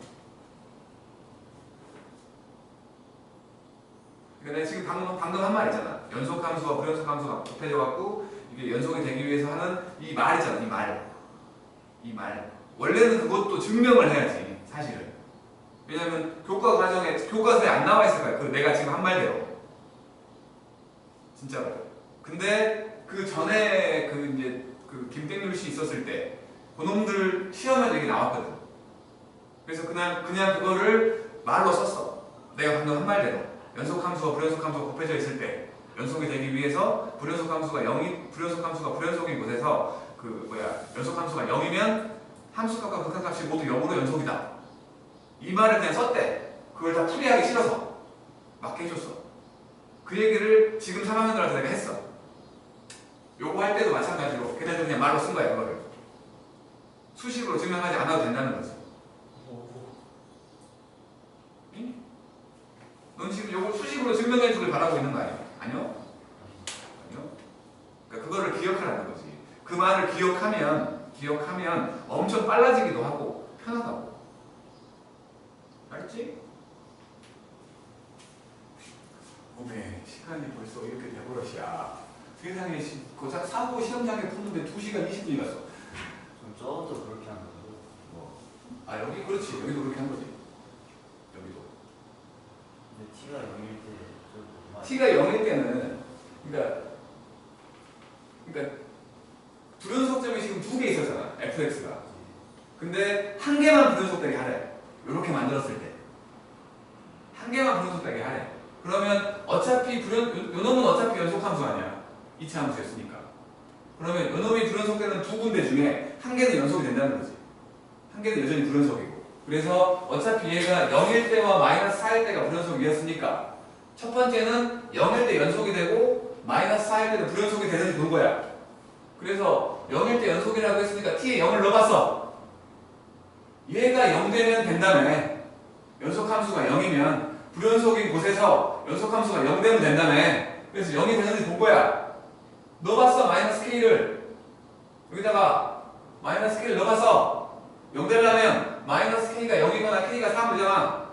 내가 지금 방금 한 말 있잖아. 연속 함수와 불연속 함수가 곱해져 갖고 이게 연속이 되기 위해서 하는 이 말이잖아. 이 말. 원래는 그것도 증명을 해야지 사실은. 왜냐면 교과 과정에 교과서에 안 나와 있을 거야. 그 내가 지금 한 말대로. 진짜로. 근데 그 전에 그 이제 그 김땡률 씨 있었을 때 그놈들 시험에도 이게 나왔거든. 그래서 그냥 그거를 말로 썼어. 내가 방금 한 말대로 연속 함수와 불연속 함수가 곱해져 있을 때 연속이 되기 위해서 불연속 함수가 불연속인 곳에서 연속 함수가 0이면 함수값과 극한값이 모두 0으로 연속이다. 이 말을 그냥 썼대. 그걸 다 풀이하기 싫어서 막 해줬어. 그 얘기를 지금 3학년들한테 내가 했어. 요거 할 때도 마찬가지로 걔네들 그냥 말로 쓴 거야. 그거를 수식으로 증명하지 않아도 된다는 거지. 응? 넌 지금 요거 수식으로 증명해 주길 바라고 있는 거 아니야? 아니요? 그러니까 그거를 기억하라는 거지. 그 말을 기억하면 엄청 빨라지기도 하고 편하다고. 알지? 오메 시간이 벌써 이렇게 돼버렸이야. 세상에 고작 사고 시험장에 푸는데 2시간 20분이 갔어. 좀 저것도 그렇게 하는 거죠. 뭐. 아 여기 그렇지. 여기도 그렇게 한 거지. 여기도. 근데 T가 0일 때 T가 0일 때는 그러니까 불연속점이 지금 2개 있었잖아. fx가. 근데 한 개만 불연속되게 하래. 이렇게 만들었을 때. 한 개만 불연속되게 하래. 그러면 어차피 요놈은 어차피 연속함수 아니야. 2차 함수였으니까. 그러면 요놈이 불연속되는 두 군데 중에 한 개는 연속이 된다는 거지. 한 개는 여전히 불연속이고. 그래서 어차피 얘가 0일 때와 마이너스 4일 때가 불연속이었으니까 첫 번째는 0일 때 연속이 되고 마이너스 4일 때는 불연속이 되는지 본 거야. 그래서 0일 때 연속이라고 했으니까 t에 0을 넣어봤어. 얘가 0 되면 된다며. 연속함수가 0이면 불연속인 곳에서 연속함수가 0 되면 된다며. 그래서 0이 되는지 본 거야. 넣어봤어. 마이너스 k를 여기다가 마이너스 k를 넣어봤어. 0 되려면 마이너스 k가 0이거나 k가 3 되잖아.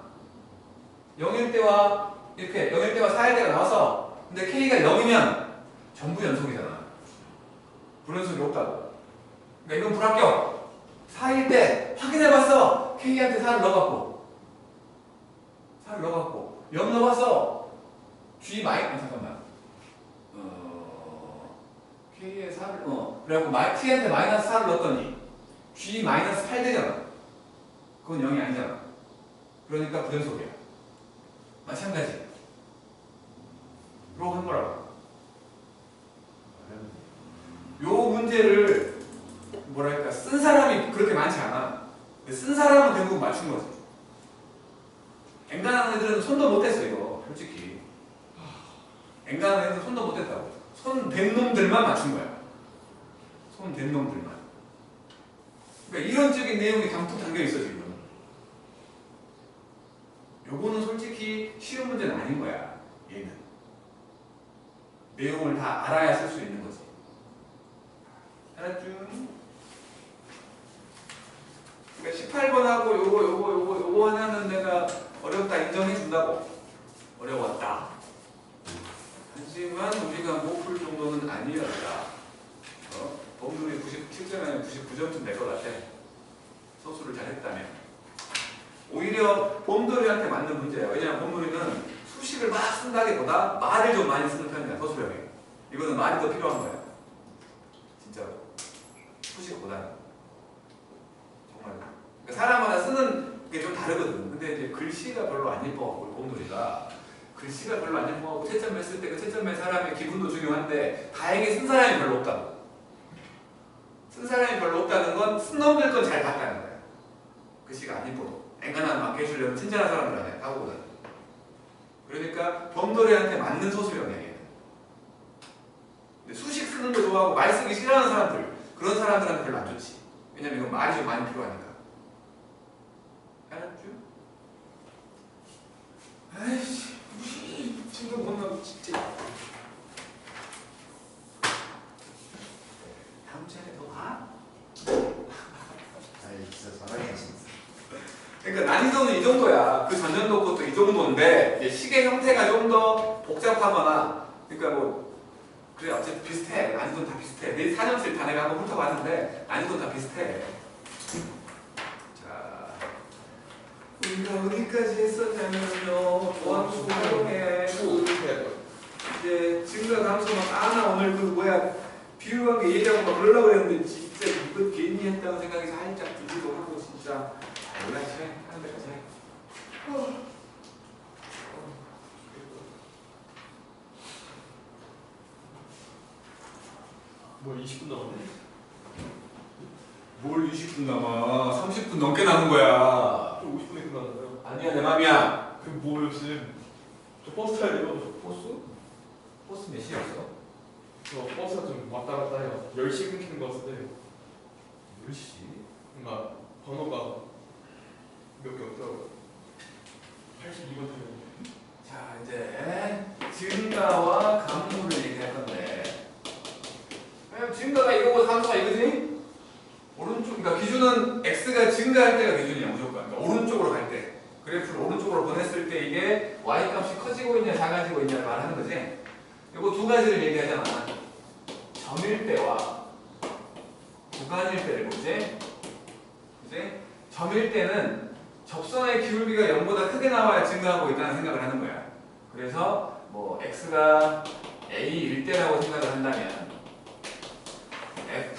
0일 때와 이렇게 0일 때와 4일 때가 나왔어. 근데 k가 0이면 전부 연속이잖아. 불연속이 없다고. 그러니까 이건 불합격. 4일 때 확인해봤어. k한테 4를 넣어갖고 0 넣어봤어. g 잠깐만. k에 4를 그래갖고 t한테 마이너스 4를 넣었더니 g 마이너스 8 되잖아. 그건 0이 아니잖아. 그러니까 불연속이야. 마찬가지. 그러고 한 거라고. 요 문제를 뭐랄까 쓴 사람이 그렇게 많지 않아. 근데 쓴 사람은 대부분 맞춘 거지. 앵간한 애들은 손도 못 댔어 이거 솔직히. 앵간한 애들은 손도 못 댔다고. 손 댄 놈들만 맞춘 거야. 손 댄 놈들만. 그러니까 이론적인 내용이 담뿍 담겨 있어 지금. 요거는 솔직히 쉬운 문제는 아닌 거야. 얘는 내용을 다 알아야 쓸 수 있는 거지. 알았죠? 그러니까 18번하고 요거 하나는 내가 어렵다 인정해 준다고. 어려웠다. 하지만 우리가 못 풀 정도는 아니었다. 범률이 97점 아니면 99점쯤 될 것 같아. 서술을 잘했다면. 오히려 범돌이한테 맞는 문제야. 왜냐하면 범돌이는 수식을 막 쓴다기보다 말을 좀 많이 쓰는 편이야. 서술형에. 이거는 말이 더 필요한 거야. 진짜로. 수식보다는. 정말. 그러니까 사람마다 쓰는 게 좀 다르거든. 근데 이제 글씨가 별로 안 예뻐갖고 범돌이가 글씨가 별로 안 예뻐갖고 채점 했을 때 그 채점의 사람의 기분도 중요한데 다행히 쓴 사람이 별로 없다고. 쓴 사람이 별로 없다는 건 쓴 놈들 건 잘 봤다는 거야. 글씨가 안 예뻐도. 앵간한 막 해주려면 친절한 사람들 안에 하고거든. 그러니까 범돌이한테 맞는 서술형이야 얘는. 근데 수식 쓰는 거 좋아하고 말 쓰기 싫어하는 사람들 그런 사람들한테 별로 안 좋지. 왜냐면 이건 말이 좀 많이 필요하니까. 알았죠? 아이씨 무슨 친구 못 나고 진짜. 다음 주에 더 봐. 아니 진짜 잘하네 진짜. 그러니까 난이도는 이 정도야. 그 전년도 것도 이 정도인데 이제 식의 형태가 좀 더 복잡하거나 그러니까 뭐 그래 어쨌든 비슷해. 난이도는 다 비슷해. 내일 4년씩 다 내가 한번 훑어봤는데 난이도는 다 비슷해. 자, 우리가 어디까지 했었냐면요. 보안수 활용해. 이제 증가 감소 막 오늘 그 뭐야 비유관계 얘기하고 막 그러려고 했는데 진짜 이거 괜히 했다는 생각이 살짝 들기도 하고 진짜 몰라 해 하는 데까지 해. 뭐 20분 남았네? 뭘 20분 남아? 30분 넘게 남은 거야. 50분에 끝났나요? 아니야 내 맘이야. 그 뭐예요 쌤? 저 버스 타야 돼요. 버스? 버스 몇 시였어? 저 버스가 좀 왔다 갔다 해요. 10시 끊기는 것 같은데 10시? 뭔가 번호가 몇 개 없더라고요. 82번 타요. 자 이제 증가와 감소를 얘기할 건데 증가가 이거고 감소가 이거지? 오른쪽 그러니까 기준은 x가 증가할 때가 기준이야 무조건. 그러니까 오른쪽으로 갈 때 그래프를 오른쪽으로 보냈을 때 이게 y 값이 커지고 있냐 작아지고 있냐를 말하는 거지. 이거 두 가지를 얘기하잖아. 점일 때와 구간일 때를 보지. 그지? 점일 때는 접선의 기울기가 0보다 크게 나와야 증가하고 있다는 생각을 하는 거야. 그래서 뭐 x가 a일 때라고 생각을 한다면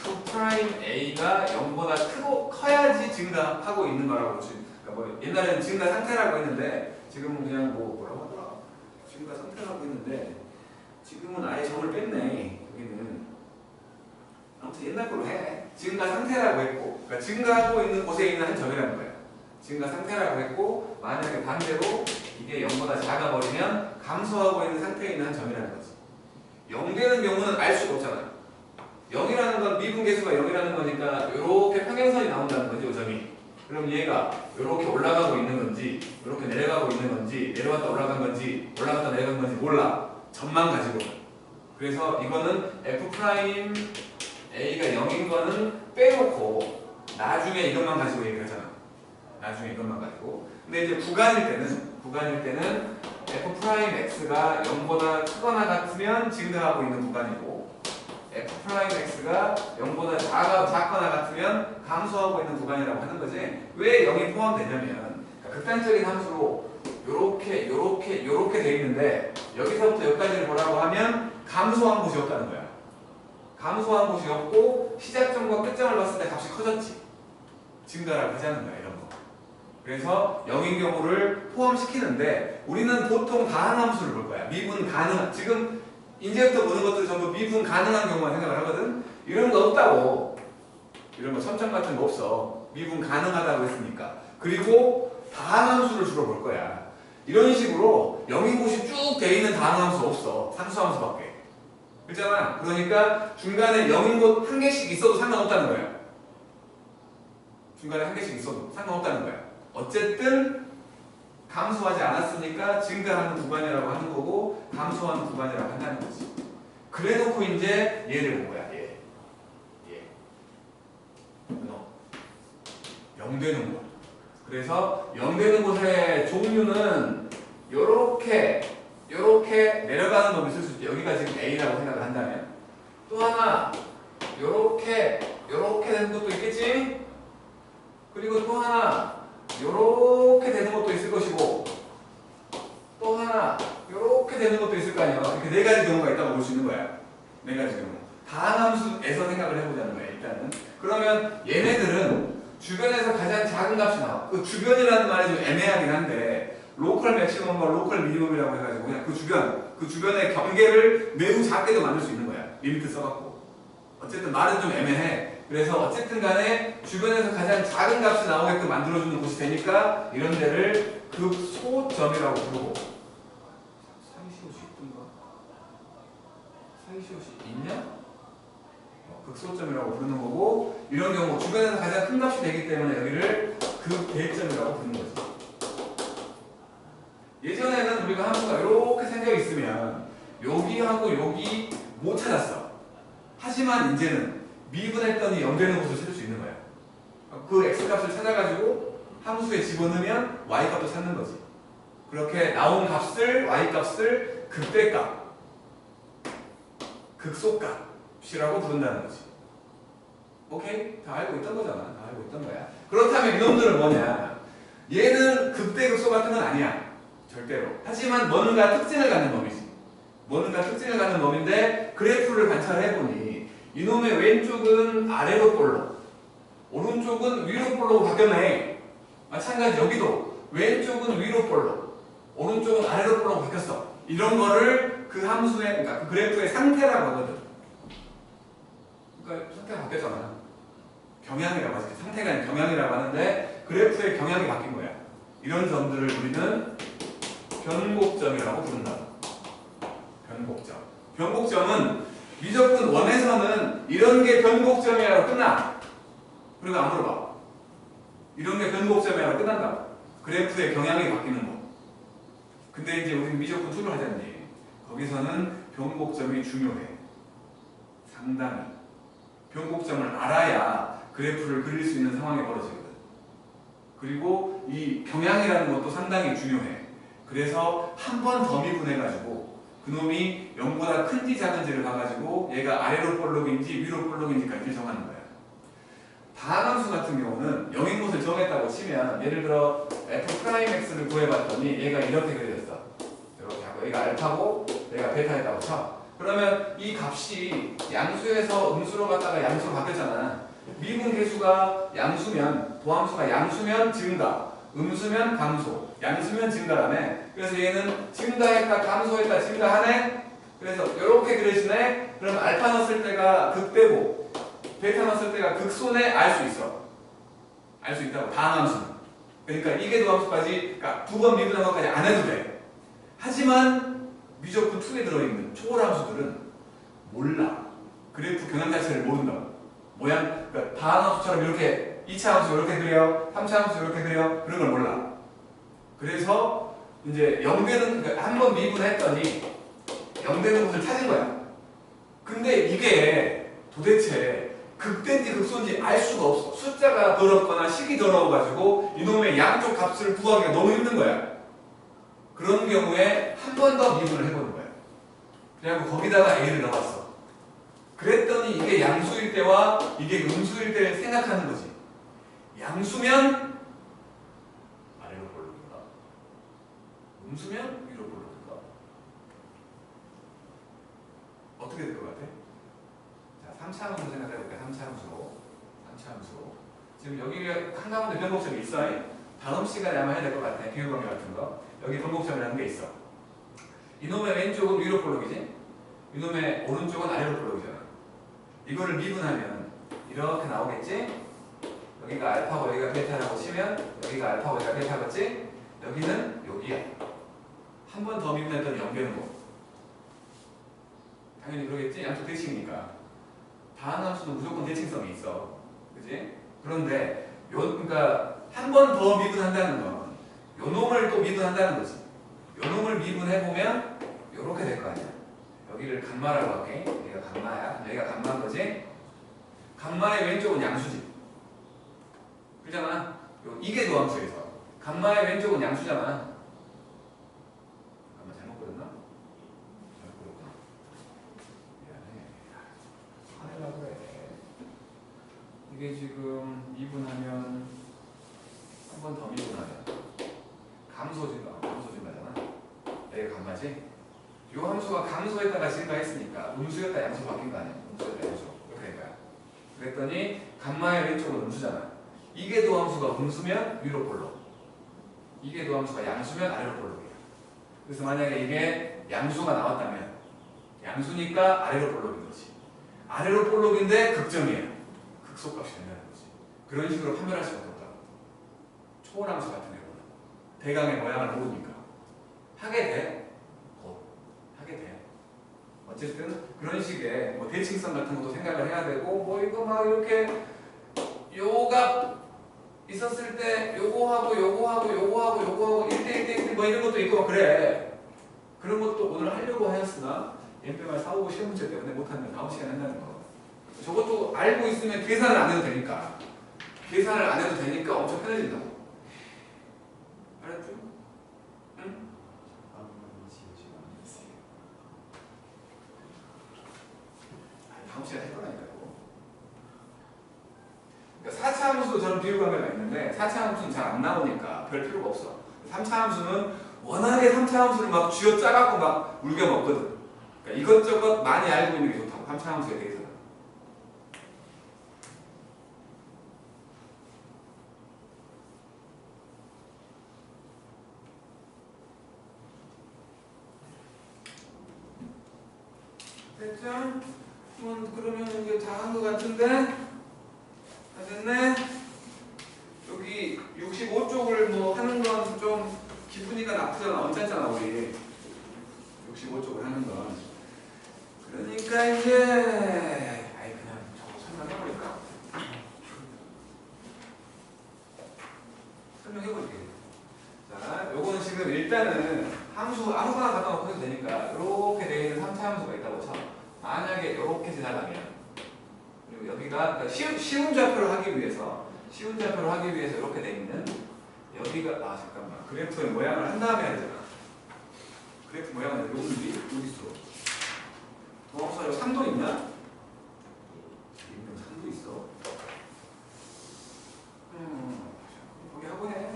f'a가 0보다 커야지 증가하고 있는 거라고 보지. 그러니까 뭐 옛날에는 증가 상태라고 했는데 지금은 그냥 뭐 뭐라고 하더라. 증가 상태라고 했는데 지금은 아예 점을 뺐네. 여기는 아무튼 옛날 걸로 해. 증가 상태라고 했고, 그러니까 증가하고 있는 곳에 있는 한 점이라는 거야. 증가 상태라고 했고, 만약에 반대로 이게 0보다 작아버리면 감소하고 있는 상태에 있는 한 점이라는 거지. 0 되는 경우는 알 수가 없잖아. 0이라는 건 미분계수가 0이라는 거니까 이렇게 평행선이 나온다는 거지, 이 점이. 그럼 얘가 이렇게 올라가고 있는 건지, 이렇게 내려가고 있는 건지, 내려갔다 올라간 건지, 올라갔다 내려간 건지 몰라. 점만 가지고. 그래서 이거는 f'a가 0인 거는 빼놓고 나중에 이것만 가지고 얘기를 하잖아. 나중에 이것만 가지고. 근데 이제 구간일 때는 f'x가 0보다 크거나 같으면 증가하고 있는 구간이고 f'x가 0보다 작거나 같으면 감소하고 있는 구간이라고 하는 거지. 왜 0이 포함되냐면 극단적인 함수로 요렇게 돼 있는데 여기서부터 여기까지를 보라고 하면 감소한 곳이 없다는 거야. 감소한 곳이 없고 시작점과 끝점을 봤을 때 값이 커졌지. 증가를 하자는 거야, 이런 거. 그래서 0인 경우를 포함시키는데 우리는 보통 다항함수를 볼 거야. 미분 가능한, 지금 이제부터 보는 것들 전부 미분 가능한 경우만 생각을 하거든. 이런 거 없다고. 이런 거 첨점 같은 거 없어. 미분 가능하다고 했으니까. 그리고 다항함수를 주로 볼 거야. 이런 식으로 0인 곳이 쭉 돼 있는 다항함수 없어. 상수함수밖에. 그렇잖아. 그러니까 중간에 0인 곳 한 개씩 있어도 상관없다는 거야. 중간에 한 개씩 있어도 상관없다는 거야. 어쨌든 감소하지 않았으니까 증가하는 구간이라고 하는 거고 감소하는 구간이라고 한다는 거지. 그래놓고 이제 얘를 본 거야. 얘. 0 되는 곳. 그래서 0 되는 곳의 종류는 요렇게 내려가는 놈이 있을 수 있죠. 여기가 지금 A라고 생각을 한다면. 또 하나 요렇게 되는 것도 있겠지. 그리고 또 하나 요렇게 되는 것도 있을 것이고 또 하나 요렇게 되는 것도 있을 거 아니야. 이렇게 네 가지 경우가 있다고 볼 수 있는 거야. 네 가지 경우. 다항함수에서 생각을 해보자는 거야. 일단은. 그러면 얘네들은 주변에서 가장 작은 값이 나와. 그 주변이라는 말이 좀 애매하긴 한데 로컬 맥시멈과 로컬 미니멈이라고 해가지고 그냥 그 주변의 경계를 매우 작게도 만들 수 있는 거야. 리미트 써갖고. 어쨌든 말은 좀 애매해. 그래서 어쨌든 간에 주변에서 가장 작은 값이 나오게끔 만들어주는 곳이 되니까 이런 데를 극소점이라고 부르고. 사이시옷이 있던가? 사이시옷이 있냐? 극소점이라고 부르는 거고 이런 경우 주변에서 가장 큰 값이 되기 때문에 여기를 극대점이라고 부르는 거죠. 예전에는 우리가 함수가 이렇게 생겨 있으면 여기하고 여기 못 찾았어. 하지만 이제는 미분했더니 0 되는 곳을 찾을 수 있는 거야. 그 x값을 찾아가지고 함수에 집어넣으면 y값도 찾는 거지. 그렇게 나온 값을 y값을 극대값, 극소값이라고 부른다는 거지. 오케이? 다 알고 있던 거잖아. 다 알고 있던 거야. 그렇다면 이놈들은 뭐냐? 얘는 극대극소 같은 건 아니야. 절대로. 하지만 뭔가 특징을 갖는 놈이지. 뭔가 특징을 갖는 놈인데 그래프를 관찰해보니 이놈의 왼쪽은 아래로 볼로, 오른쪽은 위로 볼로 바뀌었네. 마찬가지 여기도 왼쪽은 위로 볼로, 오른쪽은 아래로 볼로 바뀌었어. 이런 거를 그 함수의, 그러니까 그 그래프의 상태라고 하거든. 그러니까 상태가 바뀌었잖아. 경향이라고 하지. 상태가 아니라 경향이라고 하는데 그래프의 경향이 바뀐 거야. 이런 점들을 우리는 변곡점이라고 부른다. 변곡점. 변곡점은 미적분 원에서는 이런 게 변곡점이라고 끝나. 그리고 안 물어봐. 이런 게 변곡점이라고 끝난다. 그래프의 경향이 바뀌는 거. 근데 이제 우리는 미적분 2를 하잖니. 거기서는 변곡점이 중요해. 상당히. 변곡점을 알아야 그래프를 그릴 수 있는 상황이 벌어지거든. 그리고 이 경향이라는 것도 상당히 중요해. 그래서 한 번 더 미분해가지고 그놈이 0보다 큰지 작은지를 봐가지고 얘가 아래로 볼록인지 위로 볼록인지까지 정하는 거야. 다항함수 같은 경우는 0인 곳을 정했다고 치면 예를 들어 f'x를 구해봤더니 얘가 이렇게 그려졌어. 이렇게 하고 얘가 알파고 얘가 베타였다고 쳐. 그러면 이 값이 양수에서 음수로 갔다가 양수로 바뀌었잖아. 미분 계수가 양수면, 도함수가 양수면 증가, 음수면 감소, 양수면 증가라네. 그래서 얘는 증가했다, 감소했다, 증가하네. 그래서 이렇게 그려지네. 그럼 알파 넣었을 때가 극대고 베타 넣었을 때가 극소네. 알 수 있어. 알 수 있다고. 다항함수는. 그러니까 이게 도함수까지, 그러니까 두 번 미분한 것까지 안 해도 돼. 하지만 미적분 2에 들어있는 초월함수들은 몰라. 그래프 경향 자체를 모른다고. 모양, 그러니까 다항함수처럼 이렇게 2차 함수 이렇게 그려, 3차 함수 이렇게 그려, 그런 걸 몰라. 그래서 이제 0되는, 그러니까 한 번 미분했더니 0되는 곳을 찾은 거야. 근데 이게 도대체 극대인지 극소인지 알 수가 없어. 숫자가 더럽거나 식이 더러워가지고 이놈의 양쪽 값을 구하기가 너무 힘든 거야. 그런 경우에 한 번 더 미분을 해보는 거야. 그래갖고 거기다가 A를 넣었어. 그랬더니 이게 양수일 때와 이게 음수일 때를 생각하는 거지. 양수면 아래로 볼록인가? 음수면 위로 볼록인가? 어떻게 될 것 같아? 자, 3차 함수 생각해볼게. 3차 함수로. 3차 함수로. 지금 여기 한가운데 변곡점이 있어. 다음 시간에 아마 해야 될 것 같아. 비교관계 같은 거. 여기 변곡점이라는 게 있어. 이놈의 왼쪽은 위로 볼록이지? 이놈의 오른쪽은 아래로 볼록이잖아. 이거를 미분하면 이렇게 나오겠지? 여기가 알파고 여기가 베타라고 치면 여기가 알파고 여기가 베타겠지? 여기는 여기야. 한 번 더 미분했더니 0되는 거. 당연히 그러겠지? 양쪽 대칭이니까. 다항함수는 무조건 대칭성이 있어. 그지? 그런데 그러니까 한 번 더 미분한다는 건 요 놈을 또 미분한다는 거지. 요 놈을 미분해보면 요렇게 될 거 아니야. 여기를 감마라고 할게. 여기가 감마야. 여기가 감마인 거지? 감마의 왼쪽은 양수지. 그잖아. 이게 도함수에서. 감마의 왼쪽은 양수잖아. 감마 잘못 그렸나? 잘못 그렸구나. 미안해. 화내려고 그래. 이게 지금 미분하면 한 번 더 미분하면 감소진가잖아. 여기가 감마지? 요 함수가 감소했다가 증가했으니까 음수였다 양수 바뀐 거 아니야? 음수였다 양수. 이렇게 될 거야. 그랬더니 감마의 왼쪽은 음수잖아. 이게 도함수가 음수면 위로 볼록. 이게 도함수가 양수면 아래로 볼록이야. 그래서 만약에 이게 양수가 나왔다면 양수니까 아래로 볼록인 거지. 아래로 볼록인데 극점이야. 극소값이 된다는 거지. 그런 식으로 판별할 수밖에 없다. 초월함수 같은 경우는 대강의 모양을 모르니까 하게 돼. 하게 돼. 어쨌든 그런 식의 뭐 대칭성 같은 것도 생각을 해야 되고 뭐 이거 막 이렇게 요가 있었을 때 요거하고 요거하고 요거하고 요거하고 1대1대1 뭐 이런 것도 있고 그래. 그런 것도 오늘 하려고 하였으나 MP말 4, 5 시험 문제 때문에 못하면 다음 시간에 한다는 거. 저것도 알고 있으면 계산을 안 해도 되니까. 계산을 안 해도 되니까 엄청 편해진다고. 그런 비율관계가 있는데 4차 함수는 잘 안 나오니까 별 필요가 없어. 3차 함수는 워낙에 3차 함수를 막 쥐어 짜갖고 막 울겨 먹거든. 그러니까 이것저것 많이 알고 있는 게 좋다고 3차 함수에 대해서는. 됐죠? 그러면 이게 다 한 것 같은데? 다 됐네? 여기 65쪽을 뭐 하는 건 좀 기쁘니까 나쁘잖아. 언짢잖아 우리 65쪽을 하는 건. 그러니까 이제 아이 그냥 저거 설명해버릴까? 설명해볼게. 자, 요거는 지금 일단은 함수 아무거나 갖다 놓고 해도 되니까 이렇게 되어 있는 3차 함수가 있다고 쳐. 만약에 이렇게 지나가면 그리고 여기가 그러니까 쉬운 좌표를 하기 위해서 이렇게 되어 있는 여기가 잠깐만 그래프의 모양을 한 다음에 해야 되잖아. 그래프 모양은 여기 있어. 도함수가 여기 3도 있나? 여기 3도 있어. 거기 하고 해.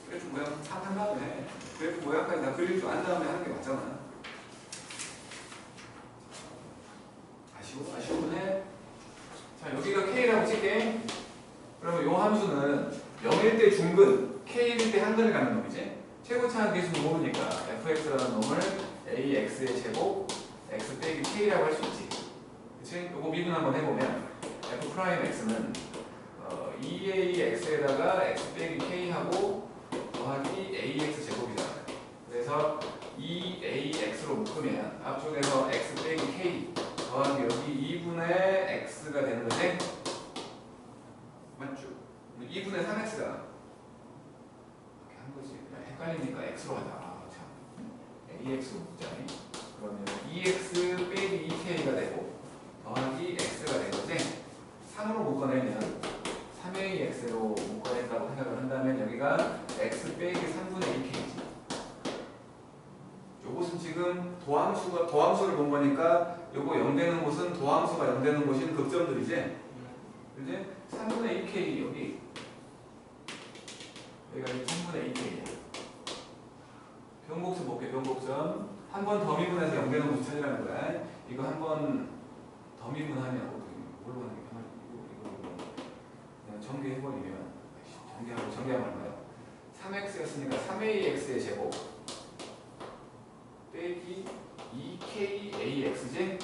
그래프 모양 한 다음에 그래프 모양까지 다 그릴 줄 안 다음에 하는 게 맞잖아. 아쉬운해. 자, 여기가 K라고 칠게. 그러면 요 함수는 0일 때 중근, K일 때 한근을 갖는 놈이지. 최고차항 계수 모르니까 fx라는 놈을 ax의 제곱, x 빼기 K라고 할 수 있지. 그치? 요거 미분 한번 해보면 f'x는 2ax에다가 x 빼기 K하고 더하기 ax 제곱이잖아요. 그래서 2ax로 묶으면 앞쪽에서 x 빼기 K 더하기 여기 2분의 x가 되는 거지? 맞죠? 2분의 3x잖아. 이렇게 한 거지. 그냥 헷갈리니까 x로 하자. 참. ax로 묶자니. 그러면 2x 빼기 2k가 되고 더하기 x가 된 거지? 3으로 묶어내면 3ax로 묶어낸다고 생각을 한다면 여기가 x 빼기 3분의 2k지. 요것은 지금 도함수를 본 거니까 요거 0 되는 곳은 도함수가 0 되는 곳인 극점들이지? 그지? 3분의 2k 여기가 이제 3분의 2k야. 변곡점 볼게. 변곡점 한 번 더 미분해서 0 되는 곳을 찾으라는 거야. 이거 한 번 더 미분하면 뭘로 하는 게 편하지? 이거 그냥 전개해버리면 전개하면 얼마야? 3x였으니까 3ax의 제곱 빼기 2kax지?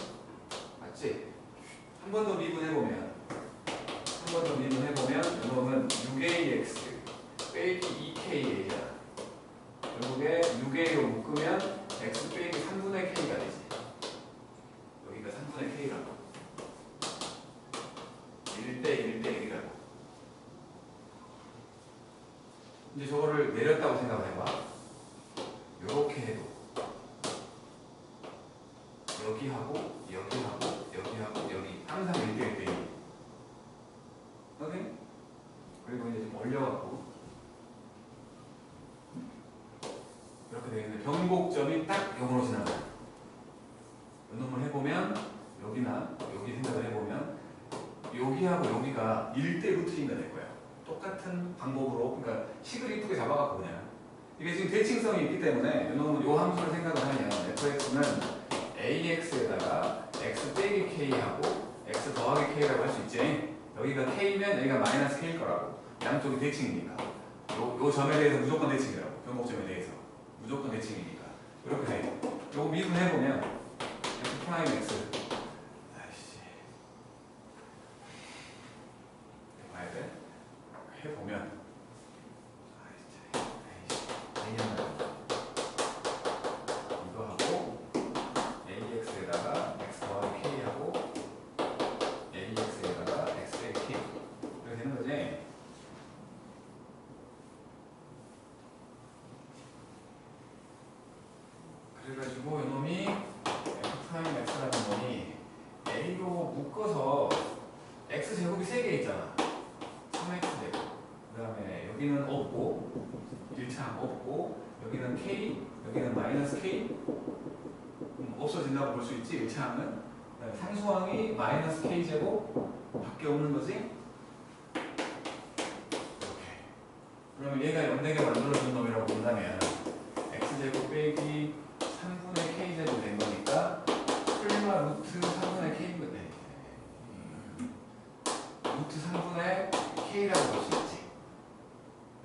맞지? 한 번 더 미분해보면 이놈은 6ax 빼기 2ka야. 결국에 6a로 묶으면 x 빼기 3분의 k가 되지. 여기가 3분의 k라고. 1대 1이라고. 이제 저거를 내렸다고 생각을 해봐. 요렇게 해도 여기하고 여기 항상 1대 1대 2. 오케이? 그리고 이제 좀 올려갖고 이렇게 되겠는데 변곡점이 딱 0으로 지나가요. 이놈을 해보면 여기나 여기 생각을 해보면 여기하고 여기가 1대 루트인가 될 거야. 똑같은 방법으로 그러니까 식을 이쁘게 잡아갖고 그냥 이게 지금 대칭성이 있기 때문에 이놈은 요 함수를 생각을 하면 fx는 ax에다가 x 빼기 k하고 x 더하기 k라고 할 수 있지. 여기가 k면 여기가 마이너스 k일 거라고. 양쪽이 대칭이니까. 요 점에 대해서 무조건 대칭이라고. 변곡점에 대해서 무조건 대칭이니까. 이렇게 돼. 요거 미분해보면 f 프라임 x 봐야 돼. 해보면 이거 하고 ax에다가 x 더하기 k하고 ax에다가 x 빼기 k 이렇게 되는 거지. 그래가지고 이놈이 f'x라는 놈이 a로 묶어서 x 제곱이 3개 있잖아. 3x 제곱. 그 다음에 여기는 없고 1차항 없고 여기는 k 여기는 마이너스 k 없어진다고 볼 수 있지. 1차항은 상수항이 마이너스 k 제곱 밖에 없는 거지. 그러면 얘가 연대게 만들어준 놈이라고 본다면 x제곱 빼기 3분의 k제곱 된 거니까 플마 루트 3분의 k가 돼. 루트 3분의 k라고 볼 수 있지.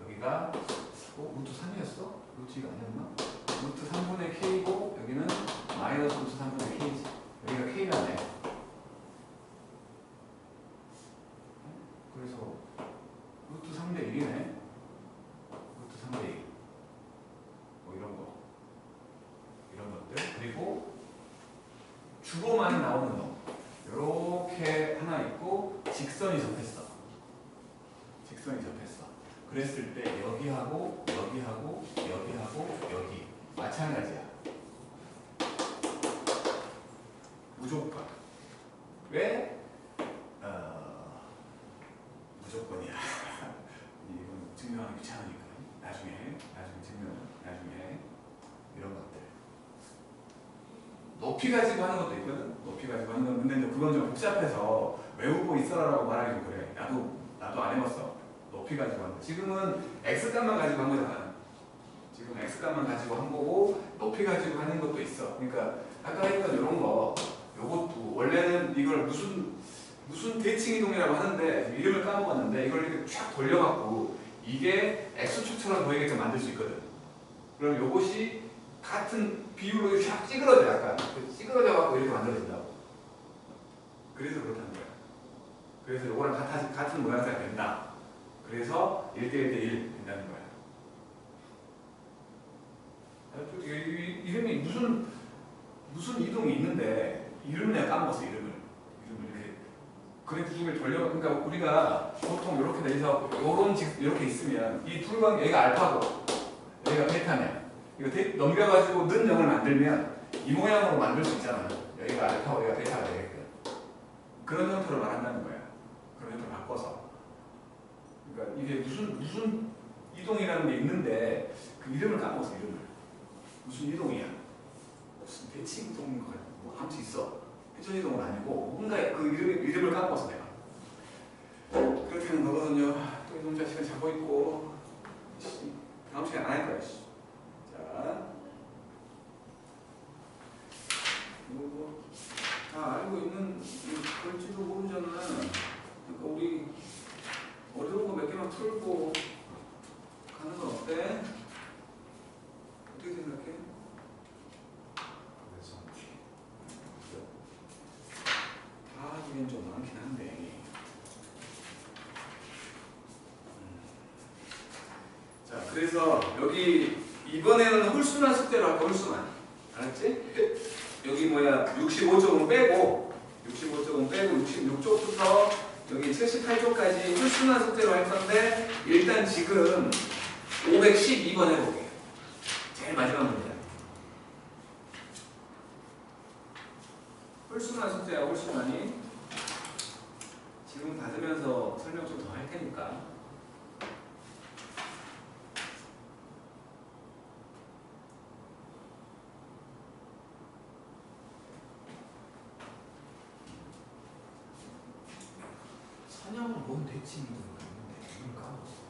여기가 루트 3이었어? 루트 2가 아니었나? 루트 3분의 k고 여기는 마이너스 루트 3분의 k지. 여기가 k라네. 그래서 루트 3대 1이네. 루트 3대 1. 뭐 이런 것들. 그리고 주로만 나오는 놈. 요렇게 하나 있고 직선이 접했어. 직선이 접했어. 그랬을 때 여기하고 여기하고 여기하고 여기 마찬가지야. 무조건. 왜? 무조건이야. 이건 증명하기 귀찮으니까 나중에 이런 것들. 높이 가지고 하는 것도 있거든. 높이 가지고 하는 건 근데 그건 좀 복잡해서 외우고 있어라라고 말하기 좀 그래. 나도 안 해봤어. 높이 가지고 하는 거. 지금은 x값만 가지고 한 거잖아. 지금 x값만 가지고 한 거고 높이 가지고 하는 것도 있어. 그러니까 아까 했던 이런 거, 요것도 원래는 이걸 무슨 대칭 이동이라고 하는데 이름을 까먹었는데 이걸 이렇게 쫙 돌려갖고 이게 x축처럼 보이게끔 만들 수 있거든. 그럼 요것이 같은 비율로 쫙 찌그러져. 약간 찌그러져갖고 이렇게 만들어진다고. 그래서 그렇다는 거야. 그래서 요거랑 같은 모양새가 된다. 그래서 1대1대 1 된다는 거야. 이름이 무슨 이동이 있는데 이름을 내가 까먹었어. 이름을 이렇게 그래프를 돌려. 그러니까 우리가 보통 이렇게 돼서 이렇게 있으면 이 둘과 얘가 알파고 얘가 베타면 이거 넘겨가지고 는 0을 만들면 이 모양으로 만들 수 있잖아. 여기가 알파고 여기가 베타가 되게끔. 그런 형태로 말한다는 거야. 그런 형태로 바꿔서. 그러니까 이게 무슨 이동이라는 게 있는데 그 이름을 까먹었어. 이름을. 무슨 이동이야? 무슨 대칭 이동인 거 같아. 뭐 아무튼 있어. 회전 이동은 아니고 뭔가 그 이름을 까먹었어 내가. 그렇다면 너거든요. 또 이놈 자식은 자고 있고 다음 시간에 안 할 거야. 자, 이거 다 알고 있는 걸지도 모르잖아. 그러니까 우리 어려운 거 몇 개만 풀고 가는 건 어때? 어떻게 생각해? 다 하기엔 좀 많긴 한데. 자, 그래서 여기 이번에는 홀수만 숙제로 할까. 홀수만. 알았지? 여기 65쪽은 빼고 66쪽부터 여기 78쪽까지 홀수만 숙제로 할 건데 일단 지금 512번 해볼게요. 제일 마지막 문제. 홀수만 숙제야. 홀수만이 지금 받으면서 설명 좀 더 할 테니까. 선형은 뭔 대칭이 있는데 이걸 까먹었어.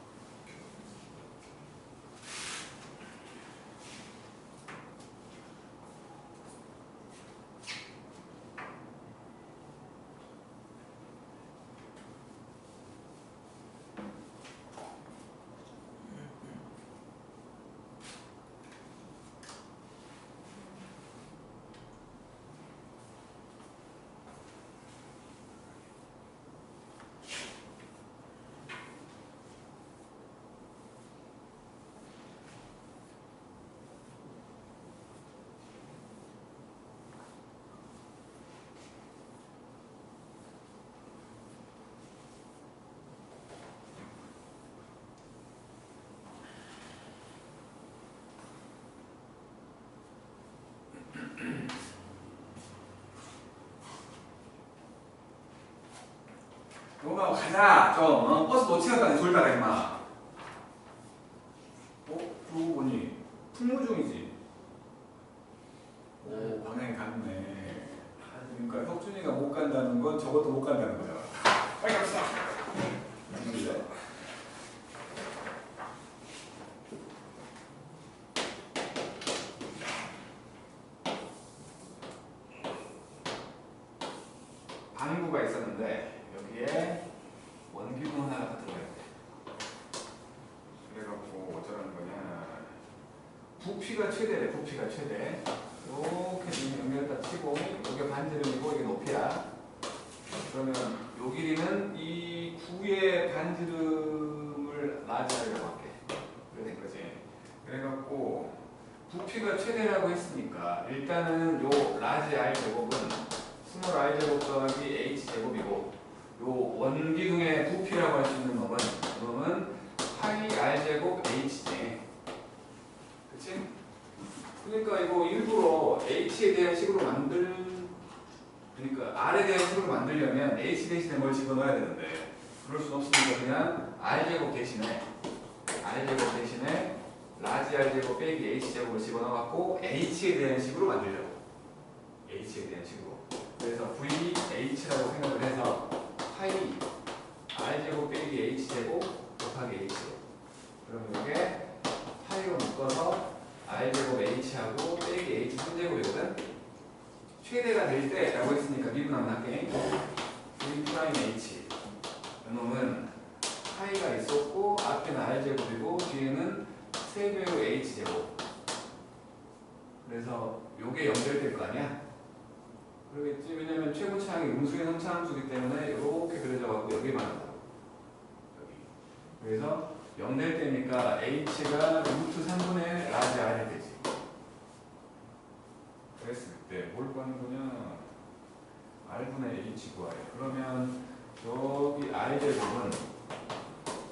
영아 가자 좀. 버스 놓치겠다니 졸다가 임마. 그러고 보니 풍무중이지. 오 방향이 같네. 그러니까 혁준이가 못 간다는 건 저것도 못 간다는 거잖아. 빨리 갑시다. 구가 있었는데 여기에 원기둥 하나가 더 들어가야 돼. 그래갖고 어쩌라는 거냐. 부피가 최대래. 부피가 최대. 이렇게 연결다 치고 여기 반지름이고 이게 높이야. 그러면 요 길이는 이 구의 반지름을 라지하려고 할게. 그래 된 거지. 그래갖고 부피가 최대라고 했으니까 일단은 요 라지 R 제곱은 스몰 R 제곱 더하기 H 제곱이고 요 원기둥의 부피라고 할 수 있는 놈은 파이 R 제곱 H지. 그치? 그러니까 이거 일부러 H에 대한 식으로 그러니까 R에 대한 식으로 만들려면 H 대신에 뭘 집어넣어야 되는데 그럴 순 없으니까 그냥 R제곱 대신에 라지 R제곱 빼기 H제곱을 집어넣어갖고 H에 대한 식으로 만들려고. H에 대한 식으로. 그래서 VH라고 생각을 해서 파이 R제곱 빼기 H제곱 곱하기 H제곱. 그러면 이게 파이로 묶어서 R제곱 H하고 빼기 H 3제곱이거든. 최대가 될 때라고 했으니까 미분 한번 할게. V 프라임 H. 이놈은 파이가 있었고 앞에는 R제곱이고 뒤에는 3배의 H제곱. 그래서 요게 연결될 거 아니야? 그러겠지. 왜냐면 최고차항이 음수의 선차함수이기 때문에 이렇게 그려져갖고 여기만 한다고. 여기. 그래서 0 될 때니까 H가 루트 3분의 라지 R이 되지. 그랬을 때 뭘 구하는 거냐? R분의 H 구하래. 그러면 여기 R제곱은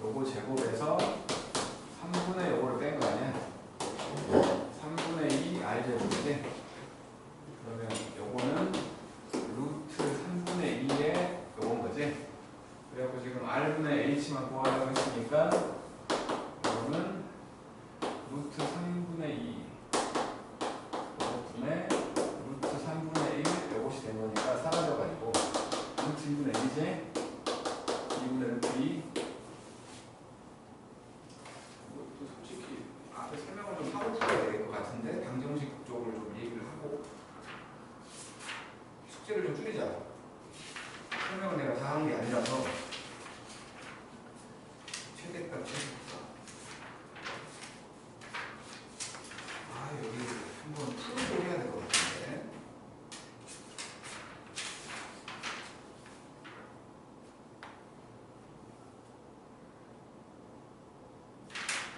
요거 제곱에서 3분의 요거를 뺀 거 아니야? 3분의 2 R제곱이지? 그러면 요거는 루트 3분의 2의 요건 거지? 그래갖고 지금 R분의 H만 구하려고 했으니까 요거는 루트 3분의 2 요거분의 루트 3분의 1 요것이 된 거니까 사라져가지고 루트 2분의 1이지? 2분의 루트 2 이것도 솔직히 앞에 설명을 좀 하고 풀어야 될 것 같은데 방정식 쪽으로 좀 얘기를 하고 숙제를 좀 줄이자. 설명을 내가 다 한 게 아니라서 최대값 여기 한번 풀고 해야 될 것 같은데.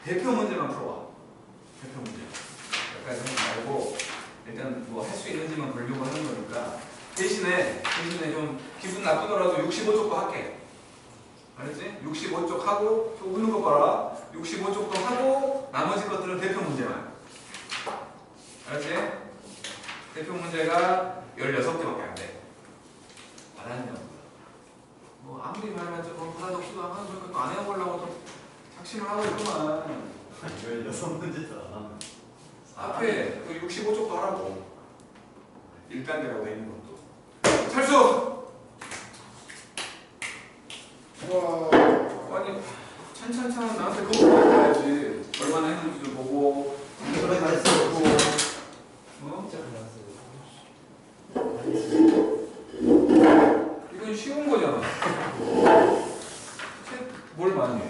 대표 문제만 풀어와. 대표 문제. 여기까지 하지 말고 일단 뭐 할 수 있는지만 보려고 하는 거니까 대신에 좀 기분 나쁘더라도 65쪽 거 할게. 알았지? 65쪽 하고 저 웃는 거 봐라. 65쪽도 하고 나머지 것들은 대표 문제만. 알았지? 대표 문제가 16개밖에 안 돼. 알았냐? 뭐 아무리 말해봤자 부사독시도 안 하는 거니까 또 안 해보려고 또 작심을 하고 있구만. 16문제도 안 하면 앞에 그 65쪽도 하라고. 1단계라고 돼 있는 것도. 철수! 와, 아니 찬찬찬 나한테 그거 보여줘야지. 얼마나 했는지도 보고 그래 다 했어. 보고 어? 진짜 잘했어요. 이건 쉬운 거잖아. 뭘 많이 해?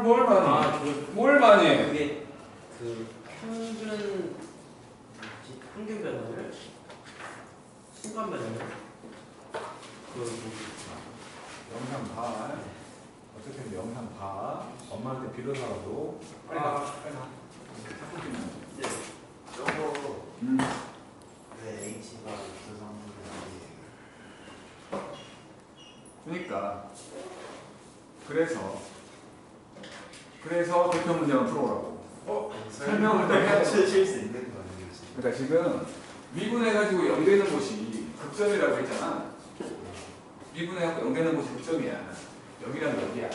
뭘 많이 해? 뭘 많이 해? 그게 그 평균 변화를 순간 변화를 영상 봐. 어쨌든 영상 봐. 엄마한테 빌어서라도 빨리 가. 빨리 가. 자꾸 빌면. 네. 저거 왜 H가 그러니까 그래서 대표 문제만 풀어오라고. 설명을 더 해야 돼. 칠수 있는 거 아니에요? 그러니까 지금 미분해가지고 연되는 곳이 극점이라고 했잖아. 미분해가지고 연되는 곳이 극점이야. 여기랑 여기야.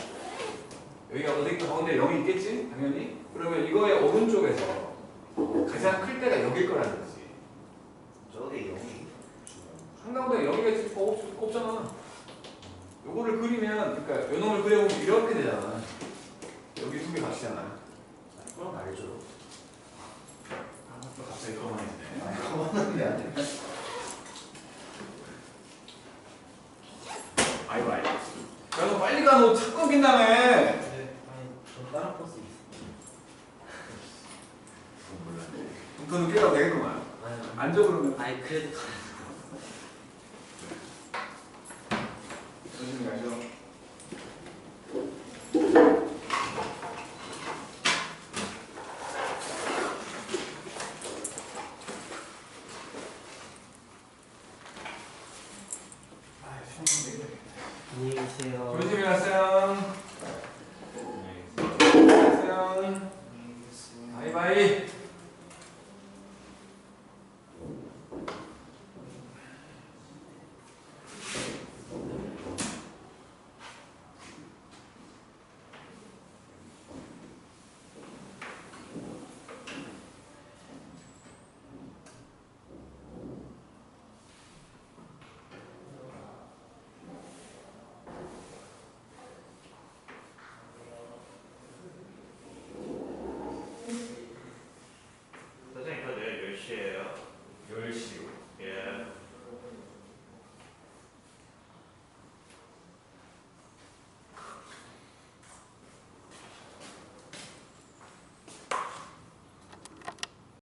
여기가 어디 가운데 0이 있겠지? 당연히. 그러면 이거의 오른쪽에서 가장 클 때가 여길 거라는 거지. 저게 0이 한가운데 여기가 없잖아. 요거를 그리면, 그러니까 요 놈을 그려보면 이렇게 되잖아. 여기 두 개 같이잖아. 그럼 알죠. 하나 또 갑자기 거만해지네. 아니 커버는 게 아니라 아이고 아이고. 야너 빨리 가. 너 자꾸 빈다며. 네, 아니 저 다른 버스 있어. 몰랐네. 더 늦게 가도 되겠구만. 아니 앉아 그러면. 아니 그래도 조심히 가죠. 안녕히 계세요. 조심히 가세요.